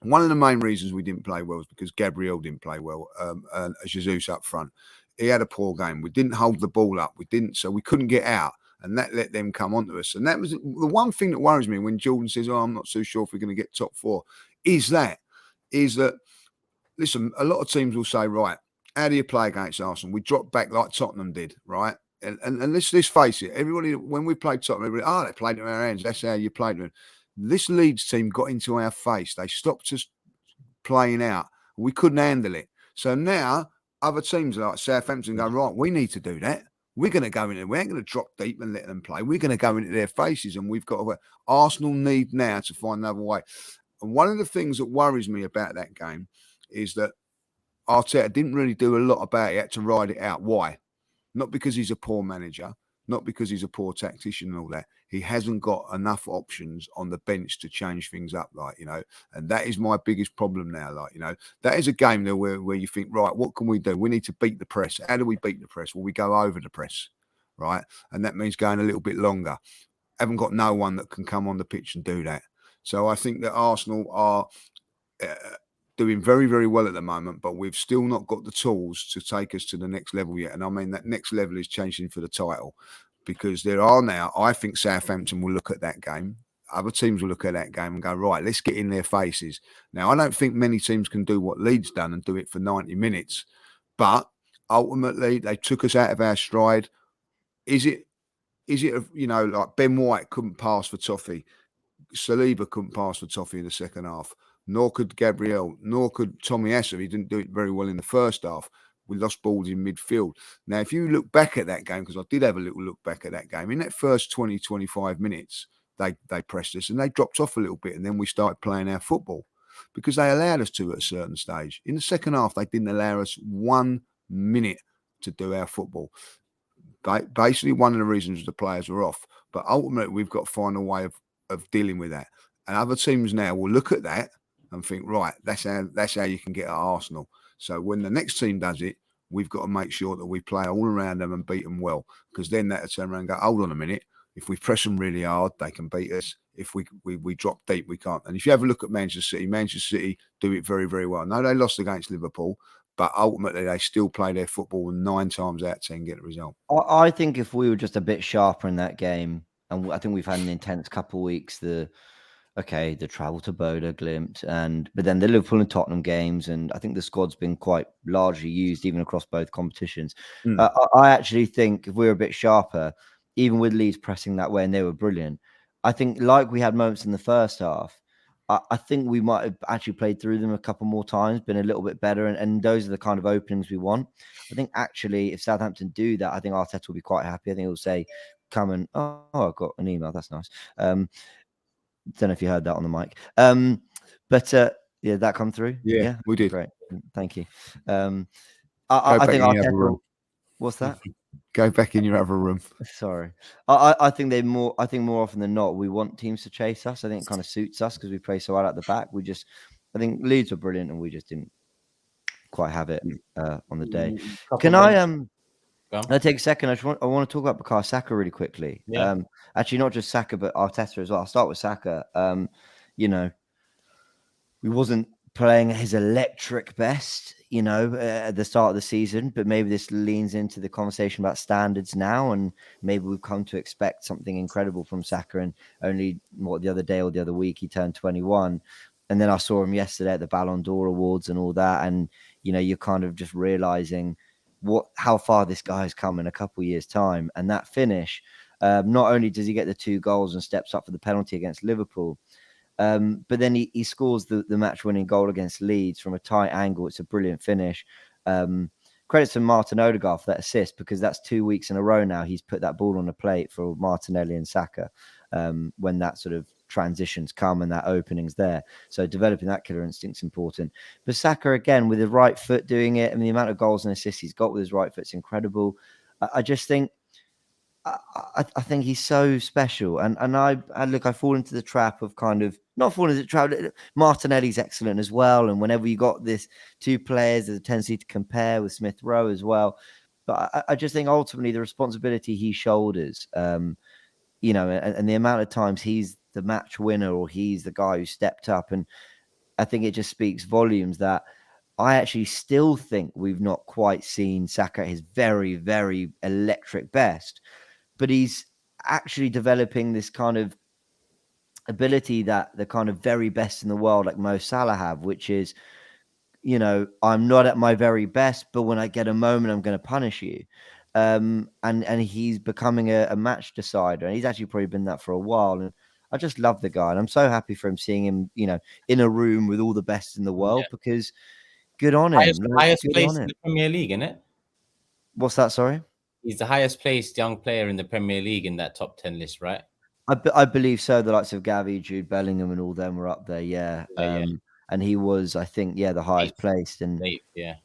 one of the main reasons we didn't play well is because Gabriel didn't play well, and Jesus up front. He had a poor game. We didn't hold the ball up. So we couldn't get out, and that let them come onto us. And that was the one thing that worries me when Jordan says, "Oh, I'm not so sure if we're going to get top 4." Is that listen? A lot of teams will say, "Right, how do you play against Arsenal? We dropped back like Tottenham did, right?" And let's face it. Everybody, when we played Tottenham, they played in our hands. That's how you played them. This Leeds team got into our face. They stopped us playing out. We couldn't handle it. So now other teams like Southampton go, right, we need to do that. We're going to go in there. We ain't going to drop deep and let them play. We're going to go into their faces, and we've got to. Arsenal need now to find another way. And one of the things that worries me about that game is that Arteta didn't really do a lot about it. He had to ride it out. Why? Not because he's a poor manager, not because he's a poor tactician and all that. He hasn't got enough options on the bench to change things up, like, you know, and that is my biggest problem now. Like, you know, that is a game there where you think, right, what can we do? We need to beat the press. How do we beat the press? Well, we go over the press, right? And that means going a little bit longer. Haven't got no one that can come on the pitch and do that. So I think that Arsenal are doing very, very well at the moment, but we've still not got the tools to take us to the next level yet. And I mean, that next level is changing for the title, because there are now, I think Southampton will look at that game. Other teams will look at that game and go, right, let's get in their faces. Now, I don't think many teams can do what Leeds done and do it for 90 minutes, but ultimately they took us out of our stride. Is it, you know, like Ben White couldn't pass for Toffee. Saliba couldn't pass for Toffee in the second half. Nor could Gabriel, nor could Tommy Asu. He didn't do it very well in the first half. We lost balls in midfield. Now, if you look back at that game, because I did have a little look back at that game, in that first 20, 25 minutes, they pressed us and they dropped off a little bit, and then we started playing our football because they allowed us to at a certain stage. In the second half, they didn't allow us 1 minute to do our football. Basically, one of the reasons the players were off. But ultimately, we've got to find a way of dealing with that. And other teams now will look at that and think, right, that's how you can get at Arsenal. So when the next team does it, we've got to make sure that we play all around them and beat them well, because then that'll turn around and go, hold on a minute, if we press them really hard, they can beat us. If we drop deep, we can't. And if you have a look at Manchester City do it very, very well. No, they lost against Liverpool, but ultimately they still play their football, and 9 times out of 10 get the result. I think if we were just a bit sharper in that game, and I think we've had an intense couple of weeks, the travel to Bodo Glimt, but then the Liverpool and Tottenham games, and I think the squad's been quite largely used even across both competitions. I actually think if we were a bit sharper, even with Leeds pressing that way, and they were brilliant, I think like we had moments in the first half, I think we might have actually played through them a couple more times, been a little bit better, and those are the kind of openings we want. I think actually if Southampton do that, I think Arteta will be quite happy. I think he'll say, come and, oh, I've got an email, that's nice. Don't know if you heard that on the mic. But yeah, that come through? Yeah, we did. Great. Thank you. I think Arteta, what's that? Go back in your other room. Sorry. I think more often than not, we want teams to chase us. I think it kind of suits us because we play so hard at the back. I think Leeds were brilliant and we just didn't quite have it on the day. Can I take a second? I want to talk about Bukayo Saka really quickly. Yeah. Actually, not just Saka, but Arteta as well. I'll start with Saka. You know, we wasn't playing his electric best, you know, at the start of the season, but maybe this leans into the conversation about standards now, and maybe we've come to expect something incredible from Saka. And only the other day or the other week he turned 21, and then I saw him yesterday at the Ballon d'Or awards and all that, and you know, you're kind of just realizing how far this guy has come in a couple of years' time. And that finish, not only does he get the 2 goals and steps up for the penalty against Liverpool, but then he scores the match-winning goal against Leeds from a tight angle. It's a brilliant finish. Credits to Martin Odegaard for that assist, because that's 2 weeks in a row now he's put that ball on the plate for Martinelli and Saka when that sort of transitions come and that opening's there. So developing that killer instinct's important. But Saka, again, with the right foot doing it, and the amount of goals and assists he's got with his right foot's incredible. I just think I think he's so special, and I fall into the trap of kind of not falling into the trap. Martinelli's excellent as well, and whenever you got this 2 players, there's a tendency to compare with Smith Rowe as well. But I just think ultimately the responsibility he shoulders, you know, and the amount of times he's the match winner or he's the guy who stepped up, and I think it just speaks volumes that I actually still think we've not quite seen Saka at his very, very electric best. But he's actually developing this kind of ability that the kind of very best in the world, like Mo Salah, have, which is, you know, I'm not at my very best, but when I get a moment, I'm going to punish you. And he's becoming a match decider. And he's actually probably been that for a while. And I just love the guy. And I'm so happy for him, seeing him, you know, in a room with all the best in the world, because good on him. Highest place in the Premier League, isn't it? What's that? Sorry? He's the highest placed young player in the Premier League in that top 10 list, right? I believe so. The likes of Gavi, Jude Bellingham, and all them were up there. Yeah. Yeah. And he was, I think, the highest placed. And Yeah.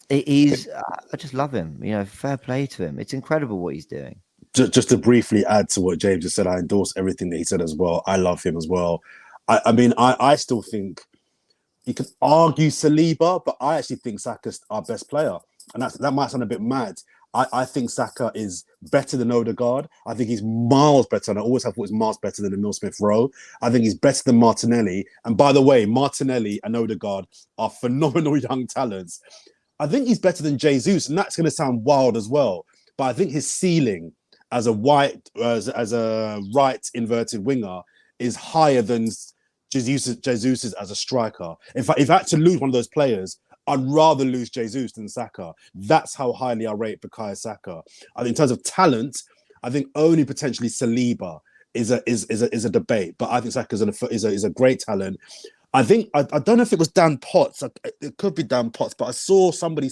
he's, I just love him. Fair play to him. It's incredible what he's doing. Just to briefly add to what James just said, I endorse everything that he said as well. I love him as well. I mean, I still think you could argue Saliba, but I actually think Saka's our best player. And that might sound a bit mad. I think Saka is better than Odegaard. I think he's miles better, and I always have thought he's miles better than Emile Smith-Rowe. I think he's better than Martinelli. And by the way, Martinelli and Odegaard are phenomenal young talents. I think he's better than Jesus, and that's going to sound wild as well. But I think his ceiling as a right inverted winger is higher than Jesus's as a striker. If I had to lose one of those players, I'd rather lose Jesus than Saka. That's how highly I rate Bukayo Saka. I think in terms of talent, I think only potentially Saliba is a debate, but I think Saka is a great talent. I think I don't know if it was Dan Potts. It could be Dan Potts, but I saw somebody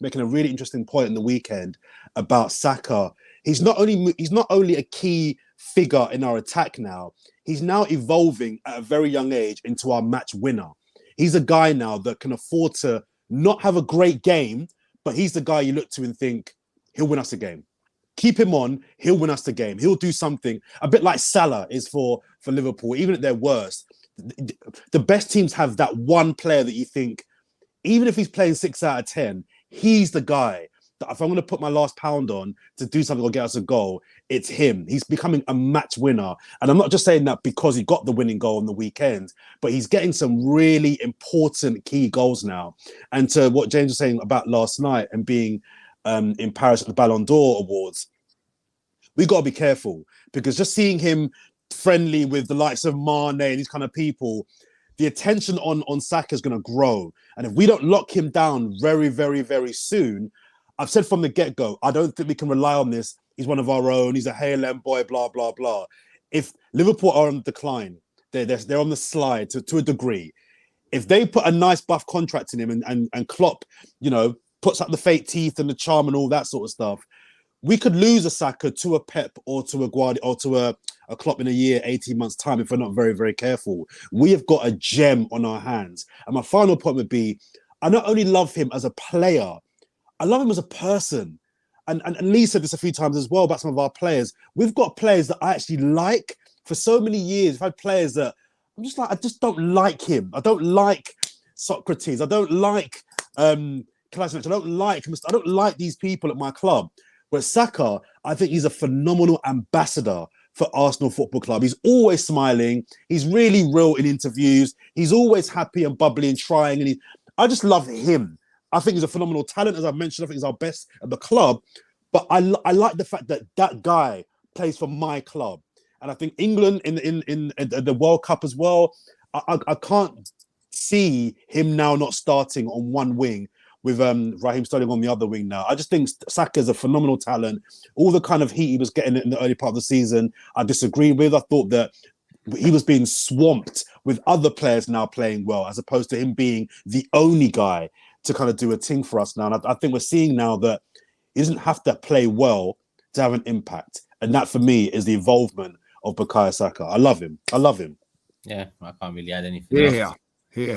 making a really interesting point in the weekend about Saka. He's not only a key figure in our attack now. He's now evolving at a very young age into our match winner. He's a guy now that can afford to not have a great game, but he's the guy you look to and think he'll win us a game. Keep him on, he'll win us the game. He'll do something a bit like Salah is for Liverpool, even at their worst. The best teams have that one player that you think, even if he's playing 6 out of 10, he's the guy that if I'm going to put my last pound on to do something or get us a goal, it's him. He's becoming a match winner. And I'm not just saying that because he got the winning goal on the weekend, but he's getting some really important key goals now. And to what James was saying about last night and being in Paris at the Ballon d'Or Awards, we got to be careful because just seeing him friendly with the likes of Mane and these kind of people, the attention on Saka is going to grow. And if we don't lock him down very, very, very soon, I've said from the get-go, I don't think we can rely on this. He's one of our own. He's a Haaland boy, blah, blah, blah. If Liverpool are on decline, they're on the slide to a degree. If they put a nice buff contract in him and Klopp, puts up the fake teeth and the charm and all that sort of stuff, we could lose a Saka to a Pep or to a Guardiola or to a Klopp in a year, 18 months' time if we're not very, very careful. We have got a gem on our hands. And my final point would be, I not only love him as a player, I love him as a person. And Lee said this a few times as well about some of our players. We've got players that I actually like for so many years. We've had players that I'm just like, I just don't like him. I don't like Socrates. I don't like Kolasinac. I don't like these people at my club. Whereas Saka, I think he's a phenomenal ambassador for Arsenal Football Club. He's always smiling. He's really real in interviews. He's always happy and bubbly and trying. And I just love him. I think he's a phenomenal talent, as I mentioned. I think he's our best at the club. But I like the fact that guy plays for my club. And I think England in the World Cup as well, I can't see him now not starting on one wing with Raheem Sterling on the other wing now. I just think Saka is a phenomenal talent. All the kind of heat he was getting in the early part of the season, I disagree with. I thought that he was being swamped with other players now playing well, as opposed to him being the only guy to kind of do a thing for us now. And I think we're seeing now that he doesn't have to play well to have an impact. And that, for me, is the involvement of Bukayo Saka. I love him. Yeah, I can't really add anything else.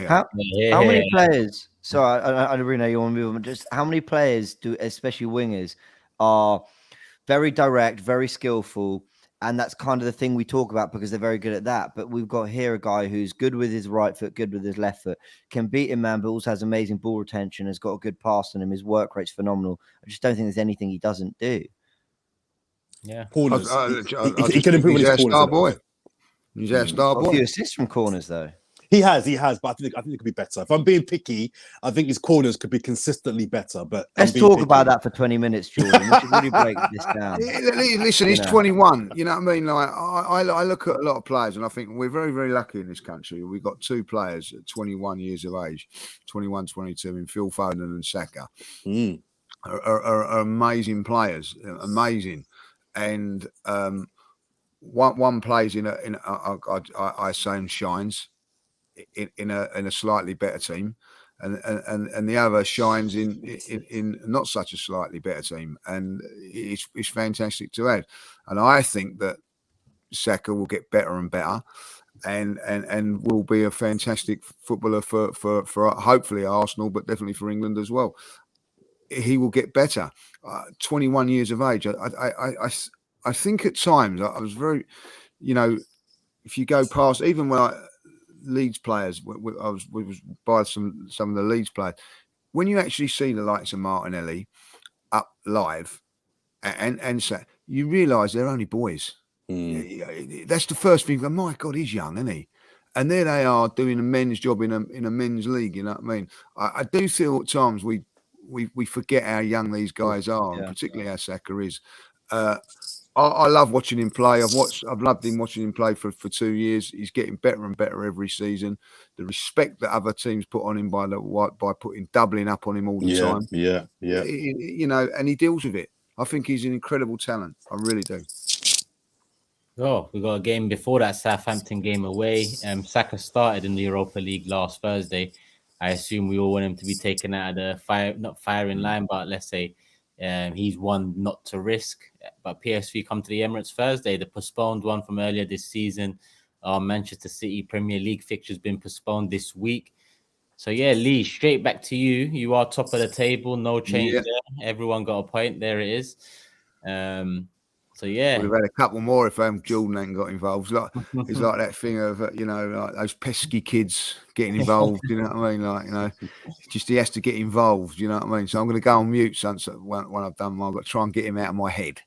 How many players? So I really know you want to move on. Just how many players do, especially wingers, are very direct, very skillful, and that's kind of the thing we talk about because they're very good at that. But we've got here a guy who's good with his right foot, good with his left foot, can beat him man, but also has amazing ball retention, has got a good pass on him. His work rate's phenomenal. I just don't think there's anything he doesn't do. Yeah, corners. He can improve on his corners. Star boy. He's our star boy. A few assists from corners though. He has, but I think it could be better. If I'm being picky, I think his corners could be consistently better. But let's talk about that for 20 minutes, Jordan. We should really break this down. Listen, he's 21. You know what I mean? Like I look at a lot of players, and I think we're very, very lucky in this country. We've got two players at 21 years of age, 21, 22, in Phil Foden and Saka. Are amazing players, amazing, and one plays I say shines in a slightly better team, and the other shines in not such a slightly better team, and it's fantastic to add. And I think that Saka will get better and better, and will be a fantastic footballer for hopefully Arsenal, but definitely for England as well. He will get better. 21 years of age. I think at times I was very, if you go past, even when Leeds players, I was by some of the Leeds players, when you actually see the likes of Martinelli up live, and so you realise they're only boys. That's the first thing. My God, he's young, isn't he? And there they are doing a men's job in a men's league. You know what I mean? I do feel at times we forget how young these guys are, and particularly how Saka is. I love watching him play. I've loved him watching him play for 2 years. He's getting better and better every season. The respect that other teams put on him by doubling up on him all the time. Yeah. And he deals with it. I think he's an incredible talent. I really do. Oh, we got a game before that Southampton game away. Saka started in the Europa League last Thursday. I assume we all want him to be taken out of the not firing line, but let's say he's one not to risk. But PSV come to the Emirates Thursday, the postponed one from earlier this season. Manchester City Premier League fixture's been postponed this week. So yeah, Lee, straight back to you. You are top of the table, no change there. Everyone got a point. There it is. So yeah, we've had a couple more if Jordan hadn't got involved. It's like that thing of like those pesky kids getting involved. You know what I mean? Just he has to get involved. You know what I mean? So I'm going to go on mute when I've done. I've got to try and get him out of my head.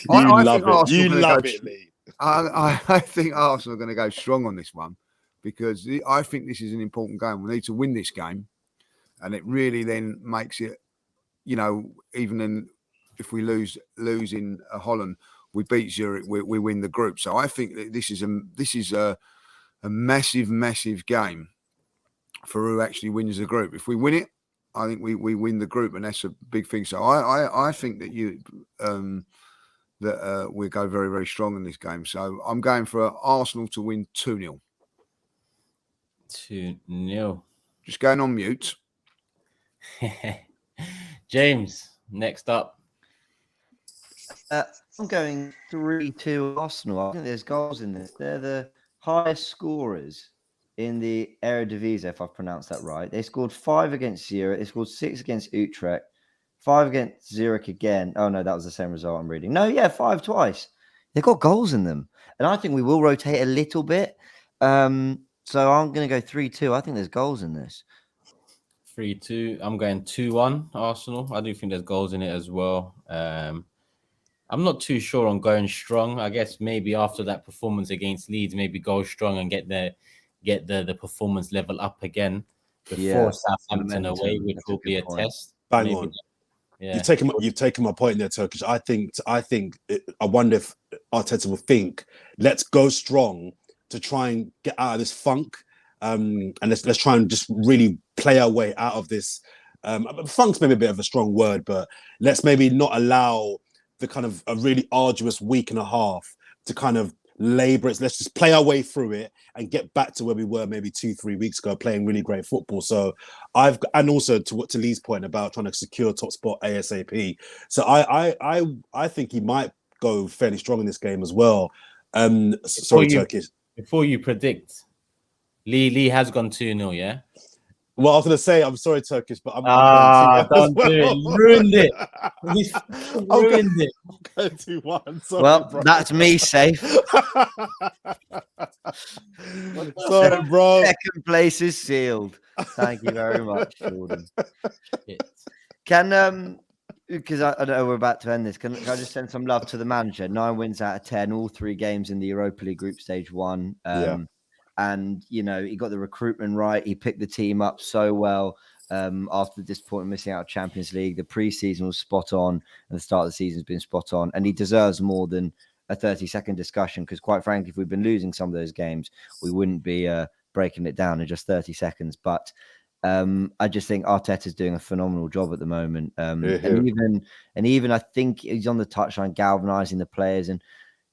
You love it, Lee. I think Arsenal are going to go strong on this one because I think this is an important game. We need to win this game, and it really then makes it, even in. If we lose in Holland, we beat Zurich, we win the group. So I think that this is a massive game for who actually wins the group. If we win it, I think we win the group, and that's a big thing. So I think that we go very, very strong in this game. So I'm going for Arsenal to win 2-0. 2-0. Just going on mute. James, next up. I'm going 3-2 Arsenal. I think there's goals in this. They're the highest scorers in the Eredivisie, if I've pronounced that right. They scored 5 against Zurich. They scored 6 against Utrecht. 5 against Zurich again. Oh, no, that was the same result I'm reading. No, yeah, 5 twice. They've got goals in them. And I think we will rotate a little bit. So I'm going to go 3-2. I think there's goals in this. 3-2. I'm going 2-1 Arsenal. I do think there's goals in it as well. I'm not too sure on going strong. I guess maybe after that performance against Leeds, maybe go strong and get the performance level up again before Southampton away, which will be a test. Bang on. Yeah. You've taken my point there, Turkish. I wonder if Arteta will think, let's go strong to try and get out of this funk, and let's try and just really play our way out of this. Funk's maybe a bit of a strong word, but let's maybe not allow the kind of a really arduous week and a half to kind of labor it. Let's just play our way through it and get back to where we were maybe 2-3 weeks ago, playing really great football. So and also to Lee's point about trying to secure top spot ASAP. So I think he might go fairly strong in this game as well. Turkish. Before you predict, Lee has gone 2-0, yeah? Well, I was going to say, I'm sorry, Turkish, but I'm don't do it. You ruined it. Ruined it. I'm going 2-1. Sorry, well, bro. That's me safe. Sorry, bro. Second place is sealed. Thank you very much, Jordan. Can because I know we're about to end this. Can I just send some love to the manager? 9 wins out of 10, all 3 games in the Europa League Group Stage 1. And, he got the recruitment right. He picked the team up so well after the disappointment missing out of Champions League. The preseason was spot on, and the start of the season has been spot on. And he deserves more than a 30-second discussion because, quite frankly, if we've been losing some of those games, we wouldn't be breaking it down in just 30 seconds. But I just think Arteta's doing a phenomenal job at the moment. And even I think he's on the touchline galvanizing the players. And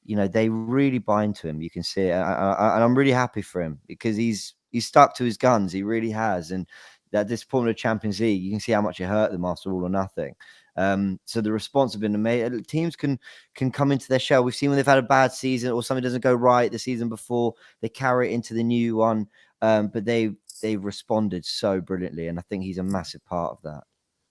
you know, they really buy into him. You can see it, and I'm really happy for him because he's stuck to his guns. He really has, and at this point of the Champions League, you can see how much it hurt them after All or Nothing. So the response has been amazing. Teams can come into their shell. We've seen when they've had a bad season or something doesn't go right the season before, they carry it into the new one. But they've responded so brilliantly, and I think he's a massive part of that.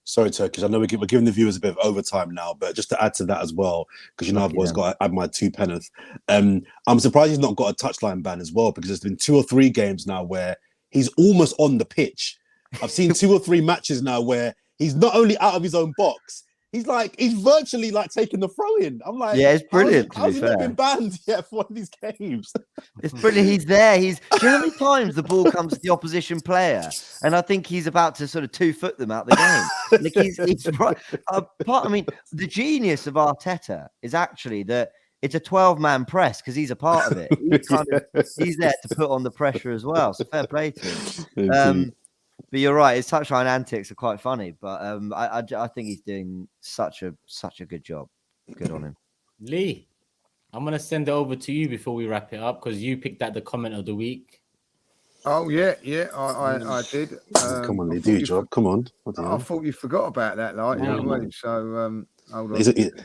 Sorry, Turkish. I know we're giving the viewers a bit of overtime now, but just to add to that as well, because you know I've always got to add my 2 penneth. I'm surprised he's not got a touchline ban as well, because there's been 2 or 3 games now where he's almost on the pitch. I've seen 2 or 3 matches now where he's not only out of his own box, he's virtually like taking the throw in. I'm like, yeah, it's brilliant. How's he not been banned yet for one of these games? It's brilliant. He's there. Do you know how many times the ball comes to the opposition player, and I think he's about to sort of 2-foot them out the game. Like he's right. I mean, the genius of Arteta is actually that it's a 12-man press because he's a part of it. He's there to put on the pressure as well. So fair play to him. But you're right. His touchline antics are quite funny. But I think he's doing such a good job. Good on him. Lee, I'm gonna send it over to you before we wrap it up because you picked out the comment of the week. Oh yeah, I did. Come on, Lee, do your job. Come on. I thought you forgot about that, like. You know what I mean? So hold on.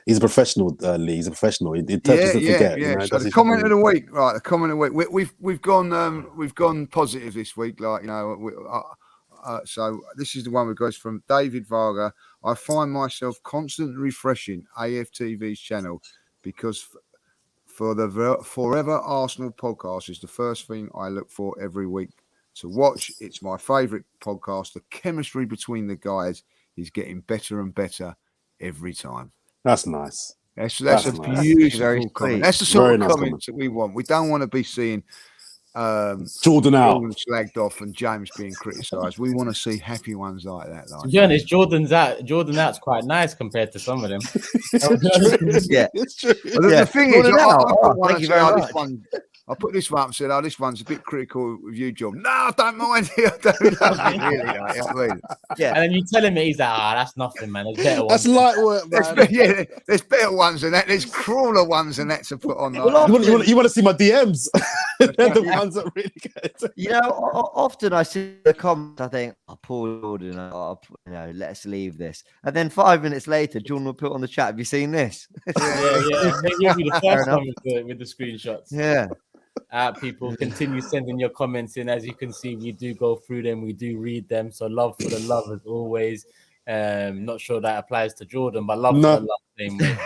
He's a professional, Lee. He's a professional. He doesn't forget. Yeah. You know, So the comment of the week, right? The comment of the week. We've gone positive this week, like, you know. So this is the one that goes from David Varga. I find myself constantly refreshing AFTV's channel because for the Fourever Arsenal podcast is the first thing I look for every week to watch. It's my favourite podcast. The chemistry between the guys is getting better and better every time. That's nice. That's a nice. beautiful comment. That's the sort of comments that we want. We don't want to be seeing Jordan slagged off and James being criticised. We want to see happy ones like that. Like, to be honest, Jordan out's quite nice compared to some of them. Yeah, it's true. Well, the thing is, I put this one up and said, "Oh, this one's a bit critical with you, John." No, I don't mind. I don't really. Like, you know what I mean? Yeah, and then you tell him it, he's like, that's nothing, man. There's better ones. That's light work, man. There's better ones than that. There's crawler ones than that to put on. You want to see my DMs? They're the ones that really get. You know, often I see the comments, I think, poor Jordan, let's leave this. And then 5 minutes later, Jordan will put on the chat, have you seen this? Yeah. Maybe the first one with the screenshots. Yeah. People continue sending your comments in. As you can see, we do go through them, we do read them. So love for the love as always. Not sure that applies to Jordan, but love for the love same way.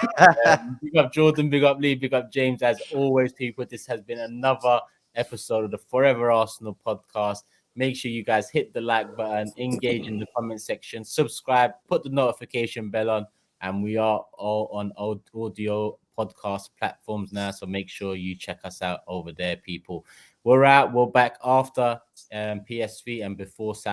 Big up Jordan, big up Lee, big up James. As always, people, this has been another episode of the Fourever Arsenal podcast. Make sure you guys hit the like button, engage in the comment section, subscribe, put the notification bell on, and we are all on audio podcast platforms now, so make sure you check us out over there, people. We're back after PSV and before South